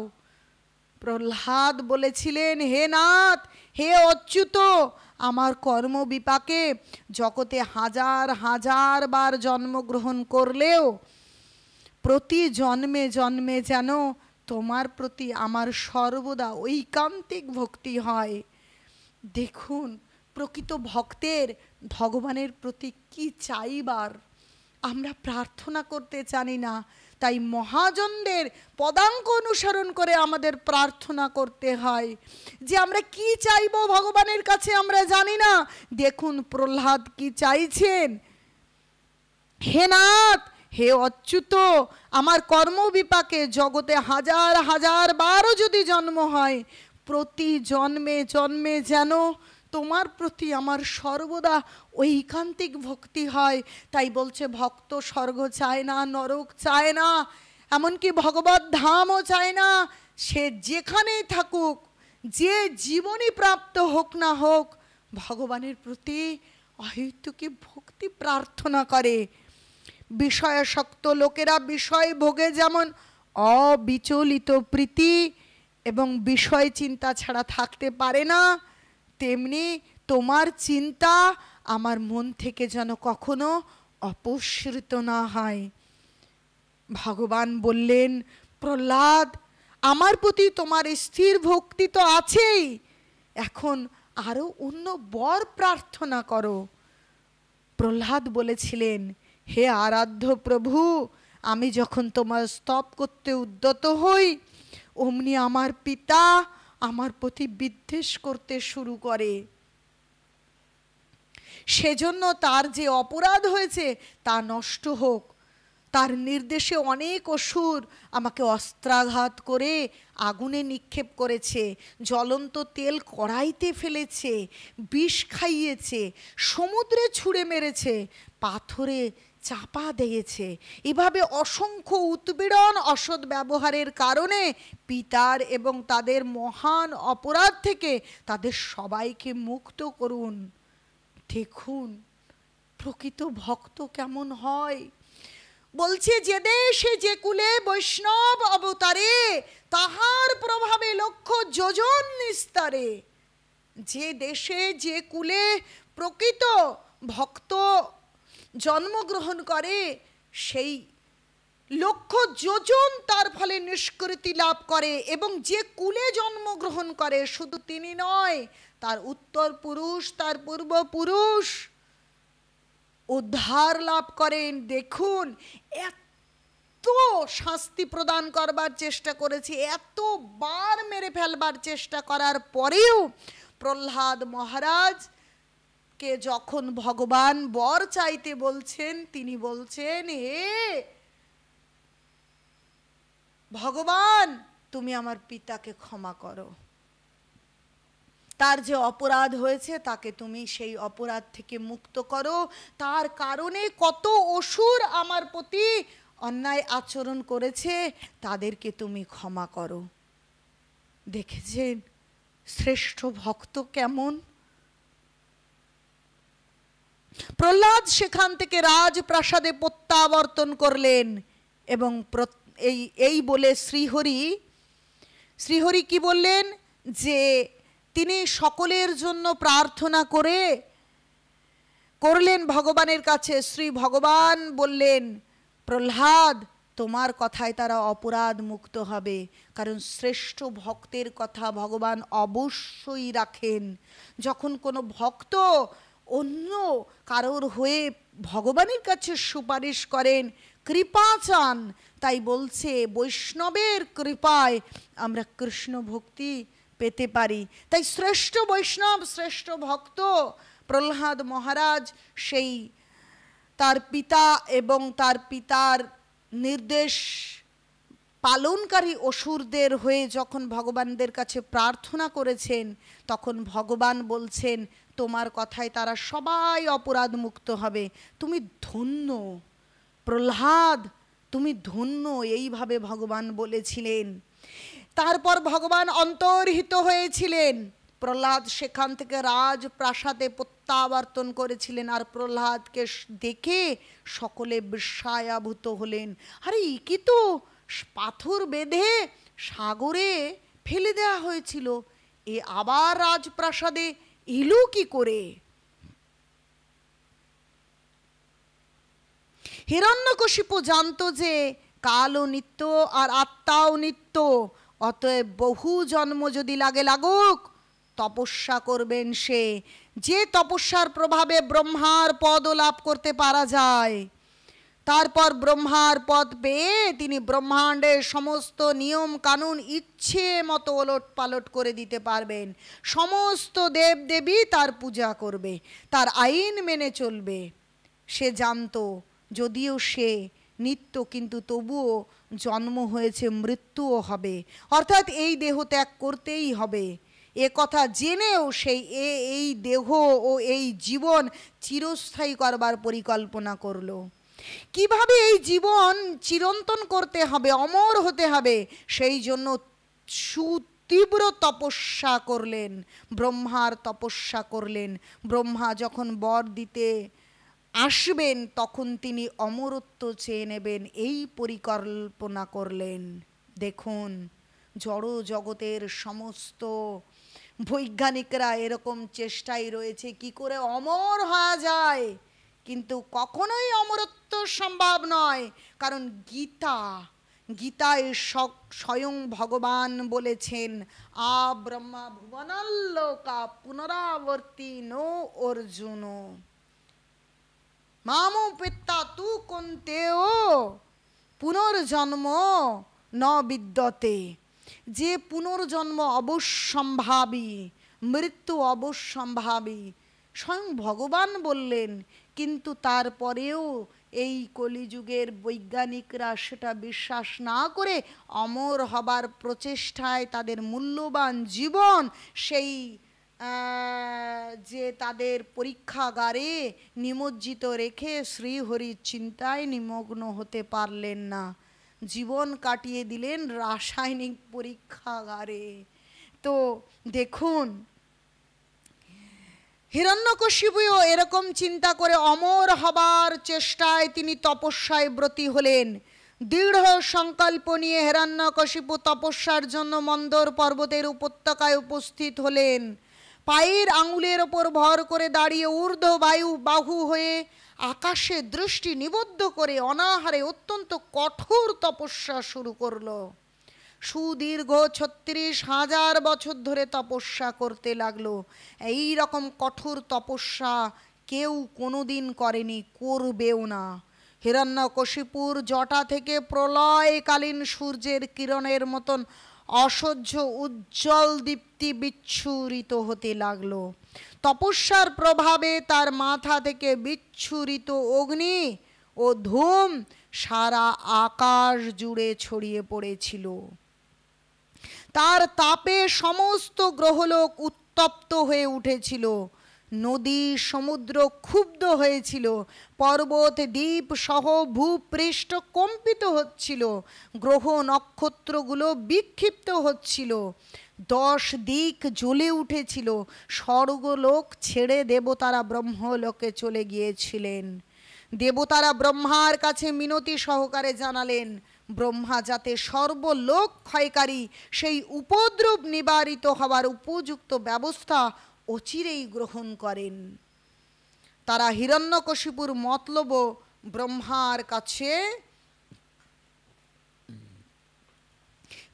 প্রহ্লাদ বলেছিলেন, হে নাথ, হে অচ্যুত, আমার কর্মবিপাকে জগতে হাজার হাজার বার জন্মগ্রহণ করলেও প্রতি জন্মে জন্মে যেন তোমার প্রতি আমার সর্বদা ঐকান্তিক ভক্তি হয়। দেখুন, প্রকৃত ভক্তের ভগবানের প্রতি কি চাইবার আমরা প্রার্থনা করতে জানি না, তাই মহাজনদের পদাঙ্ক অনুসরণ করে আমাদের প্রার্থনা করতে হয়। যে আমরা কি চাইব ভগবানের কাছে আমরা জানি না। দেখুন প্রহ্লাদ কি চাইছেন, হে নাথ, হে অচ্যুত, আমার কর্মবিপাকে জগতে হাজার হাজার বারও যদি জন্ম হয়, প্রতি জন্মে জন্মে যেন তোমার প্রতি আমার সর্বদা ঐকান্তিক ভক্তি হয়। তাই বলছে, ভক্ত স্বর্গ চায় না, নরক চায় না, এমনকি ভগবত ধামও চায় না। সে যেখানেই থাকুক, যে জীবনই প্রাপ্ত হোক না হোক, ভগবানের প্রতি অহেতুকী ভক্তি প্রার্থনা করে। বিষয়াসক্ত লোকেরা বিষয় ভোগে যেমন অবিচলিত প্রীতি এবং বিষয় চিন্তা ছাড়া থাকতে পারে না, তেমনি তোমার চিন্তা আমার মন থেকে যেন কখনো অপসৃত না হয়। ভগবান বললেন, প্রহ্লাদ, আমার প্রতি তোমার স্থির ভক্তি তো আছেই, এখন আরো অন্য বর প্রার্থনা করো। প্রহ্লাদ বলেছিলেন, হে আরাধ্য প্রভু, আমি যখন তোমার স্তব করতে উদ্যত হই, অমনি আমার পিতা আমার প্রতি বিদ্বেষ করতে শুরু করে। সেজন্য তার যে অপরাধ হয়েছে তা নষ্ট হোক। তার নির্দেশে অনেক অসুর আমাকে অস্ত্রাঘাত করে আগুনে নিক্ষেপ করেছে, জ্বলন্ত তেল কড়াইতে ফেলেছে, বিষ খাইয়েছে, সমুদ্রে ছুঁড়ে মেরেছে, পাথরে চাপা দিয়েছে। এভাবে অসংখ্য উৎপীড়ন অসৎ ব্যবহারের কারণে পিতার এবং তাদের মহান অপরাধ থেকে তাদের সবাইকে মুক্ত করুন। দেখুন প্রকৃত ভক্ত কেমন হয়। বলছে, যে দেশে যে কুলে বৈষ্ণব অবতারে, তাহার প্রভাবে লক্ষ যোজন নিস্তারে। যে দেশে যে কুলে প্রকৃত ভক্ত জন্মগ্রহণ করে, সেই লক্ষ যোজন তার ফলে নিষ্কৃতি লাভ করে। এবং যে কুলে জন্মগ্রহণ করে শুধু তিনি নয়, তার উত্তর পুরুষ, তার পূর্বপুরুষ উদ্ধার লাভ করেন। দেখুন, এত শাস্তি প্রদান করবার চেষ্টা করেছে, এতবার মেরে ফেলবার চেষ্টা করার পরেও প্রহ্লাদ মহারাজ কে যখন ভগবান বর চাইতে বলছেন, তিনি বলছেন, হে ভগবান, তুমি আমার পিতাকে ক্ষমা করো। তার যে অপরাধ হয়েছে তাকে তুমি সেই অপরাধ থেকে মুক্ত করো। তার কারণে কত অসুর আমার প্রতি অন্যায় আচরণ করেছে, তাদেরকে তুমি ক্ষমা করো। দেখেছেন শ্রেষ্ঠ ভক্ত কেমন? প্রহ্লাদ সেখান থেকে রাজপ্রাসাদে প্রত্যাবর্তন করলেন এবং এই বলে শ্রীহরি শ্রীহরি কি বললেন, যে তিনি সকলের জন্য প্রার্থনা করলেন ভগবানের কাছে। শ্রী ভগবান বললেন, প্রহ্লাদ, তোমার কথায় তারা অপরাধ মুক্ত হবে, কারণ শ্রেষ্ঠ ভক্তের কথা ভগবান অবশ্যই রাখেন। যখন কোনো ভক্ত অন্য কারোর হয়ে ভগবানের কাছে সুপারিশ করেন, কৃপা চান, তাই বলছে বৈষ্ণবের কৃপায় আমরা কৃষ্ণ ভক্তি পেতে পারি। তাই শ্রেষ্ঠ বৈষ্ণব, শ্রেষ্ঠ ভক্ত প্রহ্লাদ মহারাজ সেই তার পিতা এবং তার পিতার নির্দেশ পালনকারী অসুরদের হয়ে যখন ভগবানদের কাছে প্রার্থনা করেছেন, তখন ভগবান বলছেন, তোমার কথায় তারা সবাই অপরাধ মুক্ত হবে। তুমি ধন্য প্রহ্লাদ, তুমি ধন্য, এইভাবে ভগবান বলেছিলেন। তারপর ভগবান অন্তর্হিত হয়েছিলেন। প্রহ্লাদ সেখান থেকে রাজপ্রাসাদে প্রত্যাবর্তন করেছিলেন। আর প্রহ্লাদকে দেখে সকলে বিস্ময়াভূত হলেন। আরে কি তো পাথর বেঁধে সাগরে ফেলে দেওয়া হয়েছিল, এ আবার রাজপ্রাসাদে এলো কি করে? হিরণ্যকশিপু জানতো যে কালও নিত্য আর আত্মাও নিত্য, অতএব বহু জন্ম যদি লাগে লাগুক, তপস্যা করবেন সে, যে তপস্যার প্রভাবে ব্রহ্মার পদও লাভ করতে পারা যায়। তারপর ব্রহ্মার পদ পেয়ে তিনি ব্রহ্মাণ্ডের সমস্ত নিয়ম কানুন ইচ্ছে মতো ওলট পালট করে দিতে পারবেন। সমস্ত দেব দেবী তার পূজা করবে, তার আইন মেনে চলবে। সে জানতো যদিও সে নিত্য, কিন্তু তবুও জন্ম হয়েছে, মৃত্যুও হবে, অর্থাৎ এই দেহ ত্যাগ করতেই হবে। এ কথা জেনেও সেই এই দেহ ও এই জীবন চিরস্থায়ী করবার পরিকল্পনা করলো। কিভাবে এই জীবন চিরন্তন করতে হবে, অমর হতে হবে, সেই জন্য সুতীব্র তপস্যা করলেন, ব্রহ্মার তপস্যা করলেন। ব্রহ্মা যখন বর দিতে আসবেন, তখন তিনি অমরত্ব চেয়ে নেবেন, এই পরিকল্পনা করলেন। দেখুন, জড় জগতের সমস্ত বৈজ্ঞানিকরা এরকম চেষ্টায় রয়েছে কি করে অমর হওয়া যায়, কিন্তু কখনোই অমরত্ব সম্ভব নয়। কারণ গীতায় স্বয়ং ভগবান বলেছেন, আ ব্রহ্মা ভুবনাল্লোকা পুনরাবর্তী নো অর্জুন মামু পেত্তা তু কন্তেও পুনর্জন্ম ন বিদ্যতে। যে পুনর্জন্ম অবশ্যম্ভাবী, মৃত্যু অবশ্যম্ভাবী, স্বয়ং ভগবান বললেন। কিন্তু তারপরেও এই কলিযুগের বৈজ্ঞানিকরা সেটা বিশ্বাস না করে অমর হবার প্রচেষ্টায় তাদের মূল্যবান জীবন সেই যে তাদের পরীক্ষাগারে নিমজ্জিত রেখে শ্রীহরির চিন্তায় নিমগ্ন হতে পারলেন না, জীবন কাটিয়ে দিলেন রাসায়নিক পরীক্ষাগারে। তো দেখুন, হিরণ্যকশিপুও এরকম চিন্তা করে অমর হবার চেষ্টায় তিনি তপস্যায় ব্রতী হলেন। দৃঢ় সংকল্প নিয়ে হিরণ্যকশিপু তপস্যার জন্য মন্দর পর্বতের উপত্যকায় উপস্থিত হলেন। পায়ের আঙুলের ওপর ভর করে দাঁড়িয়ে ঊর্ধ্ব বাহু হয়ে আকাশে দৃষ্টি নিবদ্ধ করে অনাহারে অত্যন্ত কঠোর তপস্যা শুরু করলো। সুদীর্ঘ ৩৬,০০০ বছর ধরে তপস্যা করতে লাগলো। এই রকম কঠোর তপস্যা কেউ কোনোদিন করেনি, করবেও না। হিরণ্যকশিপুর জটা থেকে প্রলয়কালীন সূর্যের কিরণের মতন অসহ্য উজ্জ্বল দীপ্তি বিচ্ছুরিত হতে লাগলো। তপস্যার প্রভাবে তার মাথা থেকে বিচ্ছুরিত অগ্নি ও ধূম সারা আকাশ জুড়ে ছড়িয়ে পড়েছিল। তার তাপে সমস্ত গ্রহলোক উত্তপ্ত হয়ে উঠেছিল, নদী সমুদ্র ক্ষুব্ধ হয়েছিল, পর্বত দ্বীপ সহ ভূপৃষ্ঠ কম্পিত হচ্ছিল, গ্রহ নক্ষত্রগুলো বিক্ষিপ্ত হচ্ছিল, 10 দিক জ্বলে উঠেছিল, স্বর্গলোক ছেড়ে দেবতারা ব্রহ্মলোকে চলে গিয়েছিলেন। দেবতারা ব্রহ্মার কাছে মিনতি সহকারে জানালেন ব্রহ্মা যাতে সর্বলোক ক্ষয়কারী সেই উপদ্রব নিবারিত হওয়ার উপযুক্ত ব্যবস্থা অচিরেই গ্রহণ করেন। তারা হিরণ্যকশিপুর মতলব ব্রহ্মার কাছে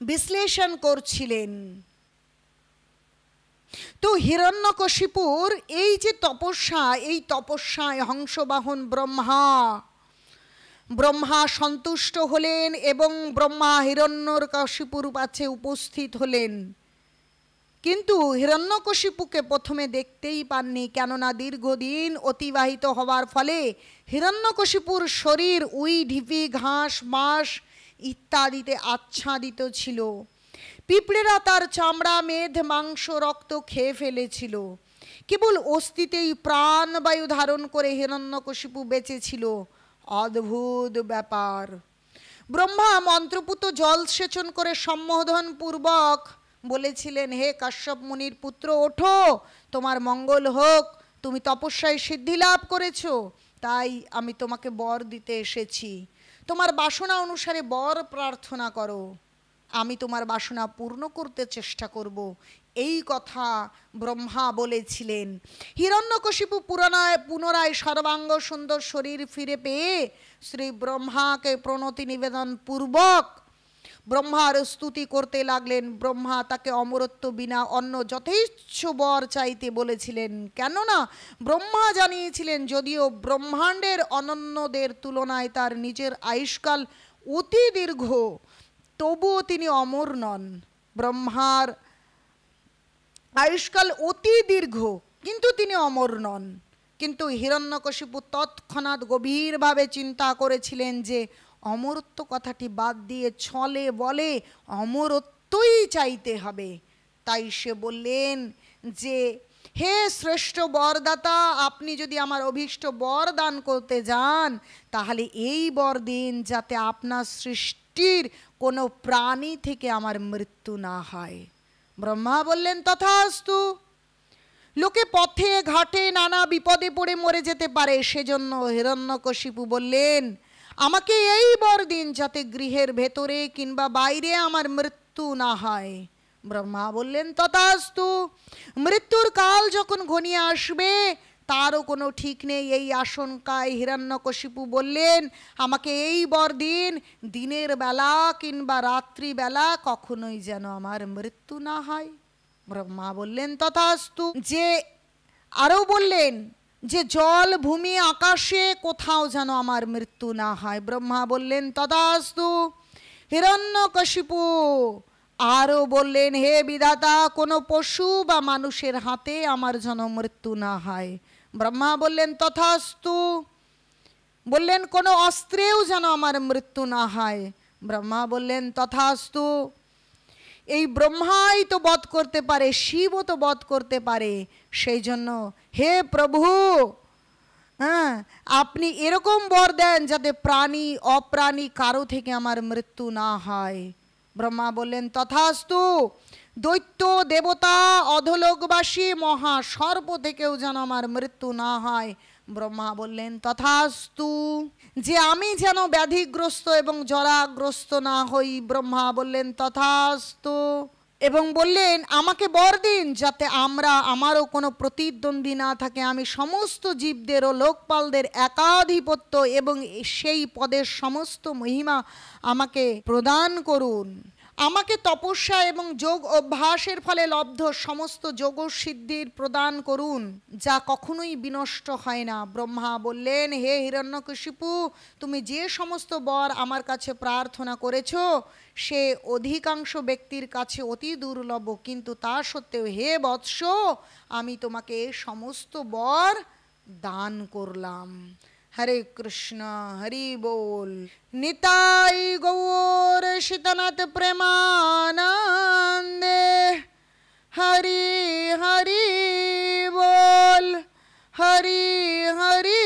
বিশ্লেষণ করছিলেন। তো হিরণ্যকশিপুর এই যে তপস্যা, এই তপস্যায় হংসবাহন ব্রহ্মা সন্তুষ্ট হলেন এবং ব্রহ্মা হিরণ্যকশিপুর কাছে উপস্থিত হলেন। কিন্তু হিরণ্যকশিপুকে প্রথমে দেখতেই পাননি, কেননা দীর্ঘদিন অতিবাহিত হওয়ার ফলে হিরণ্যকশিপুর শরীর উই ঢিপি ঘাস বাঁশ ইত্যাদিতে আচ্ছাদিত ছিল। পিঁপড়েরা তার চামড়া মেদ মাংস রক্ত খেয়ে ফেলেছিল। কেবল অস্থিতেই প্রাণবায়ু ধারণ করে হিরণ্যকশিপু বেঁচেছিল। অদ্ভুত ব্যাপার। ব্রহ্মা মন্ত্রপুত জল সেচন করে সম্বোধন পূর্বক বলেছিলেন, হে কাশ্যপ মুনির পুত্র, ওঠো, তোমার মঙ্গল হোক, তুমি তপস্যায় সিদ্ধি লাভ করেছ, তাই আমি তোমাকে বর দিতে এসেছি। তোমার বাসনা অনুসারে বর প্রার্থনা করো, আমি তোমার বাসনা পূর্ণ করতে চেষ্টা করব। এই কথা ব্রহ্মা বলেছিলেন। হিরণ্যকশিপু পুনরায় সর্বাঙ্গ সুন্দর শরীর ফিরে পেয়ে শ্রী ব্রহ্মাকে প্রণতি নিবেদন পূর্বক ব্রহ্মার স্তুতি করতে লাগলেন। ব্রহ্মা তাকে অমরত্ব বিনা অন্য যথেচ্ছ বর চাইতে বলেছিলেন, কেননা ব্রহ্মা জানিয়েছিলেন যদিও ব্রহ্মাণ্ডের অনন্যদের তুলনায় তার নিজের আয়ুষ্কাল অতি দীর্ঘ, তবুও তিনি অমর নন। ব্রহ্মার আয়ুষ্কাল অতি দীর্ঘ, কিন্তু তিনি অমর নন। কিন্তু হিরণ্যকশিপু তৎক্ষণাৎ গভীরভাবে চিন্তা করেছিলেন যে অমরত্ব কথাটি বাদ দিয়ে ছলে বলে অমরত্বই চাইতে হবে। তাই সে বললেন যে, হে শ্রেষ্ঠ বরদাতা, আপনি যদি আমার অভীষ্ট বর দান করতে যান তাহলে এই বর দিন যাতে আপনার সৃষ্টির কোনো প্রাণী থেকে আমার মৃত্যু না হয়। ব্রহ্মা বললেন, তথাস্তু। লোকে পথে ঘাটে নানা বিপদে পড়ে মরে যেতে পারে, সেজন্য হিরণ্যকশিপু বললেন, আমাকে এই বর দিন যাতে গৃহের ভেতরে কিংবা বাইরে আমার মৃত্যু না হয়। ব্রহ্মা বললেন, তথাস্তু। মৃত্যুর কাল যখন ঘনিয়ে আসবে তারও কোনো ঠিক নেই, এই আশঙ্কায় হিরণ্যকশিপু বললেন, আমাকে এই বর দিন দিনের বেলা কিংবা রাত্রিবেলা কখনোই যেন আমার মৃত্যু না হয়। ব্রহ্মা বললেন, তথাস্তু। যে আরও বললেন যে জল ভূমি আকাশে কোথাও যেন আমার মৃত্যু না হয়। ব্রহ্মা বললেন, তথাস্তু। হিরণ্যকশিপু আরও বললেন, হে বিধাতা, কোনো পশু বা মানুষের হাতে আমার যেন মৃত্যু না হয়। ব্রহ্মা বললেন, তথাস্তু। বললেন, কোনো অস্ত্রেও যেন আমার মৃত্যু না হয়। ব্রহ্মা বললেন, তথাস্তু। এই ব্রহ্মাই তো বধ করতে পারে, শিবও তো বধ করতে পারে, সেই জন্য হে প্রভু, আপনি এরকম বর দেন যাতে প্রাণী অপ্রাণী কারো থেকে আমার মৃত্যু না হয়। ব্রহ্মা বললেন, তথাস্তু। দৈত্য দেবতা অধলোকবাসী মহা সর্প থেকেও যেন আমার মৃত্যু না হয়। ব্রহ্মা বললেন, তথাস্তু। যে আমি যেন ব্যাধিগ্রস্ত এবং জরাগ্রস্ত না হই। ব্রহ্মা বললেন, তথাস্তু। এবং বললেন, আমাকে বর দিন যাতে আমারও কোনো প্রতিদ্বন্দ্বী না থাকে, আমি সমস্ত জীবদের ও লোকপালদের একাধিপত্য এবং সেই পদের সমস্ত মহিমা আমাকে প্রদান করুন। আমাকে তপস্যা এবং যোগ অভ্যাসের ফলে লব্ধ সমস্ত যোগসিদ্ধির প্রদান করুন, যা কখনোই বিনষ্ট হয় না। ব্রহ্মা বললেন, হে হিরণ্যকশিপু, তুমি যে সমস্ত বর আমার কাছে প্রার্থনা করেছ সে অধিকাংশ ব্যক্তির কাছে অতি দুর্লভ, কিন্তু তা সত্ত্বেও হে বৎস, আমি তোমাকে সমস্ত বর দান করলাম। हरे कृष्ण हरि बोल। निताई गौर शीतनाथ प्रेमानंदे। हरि हरि बोल, हरि हरि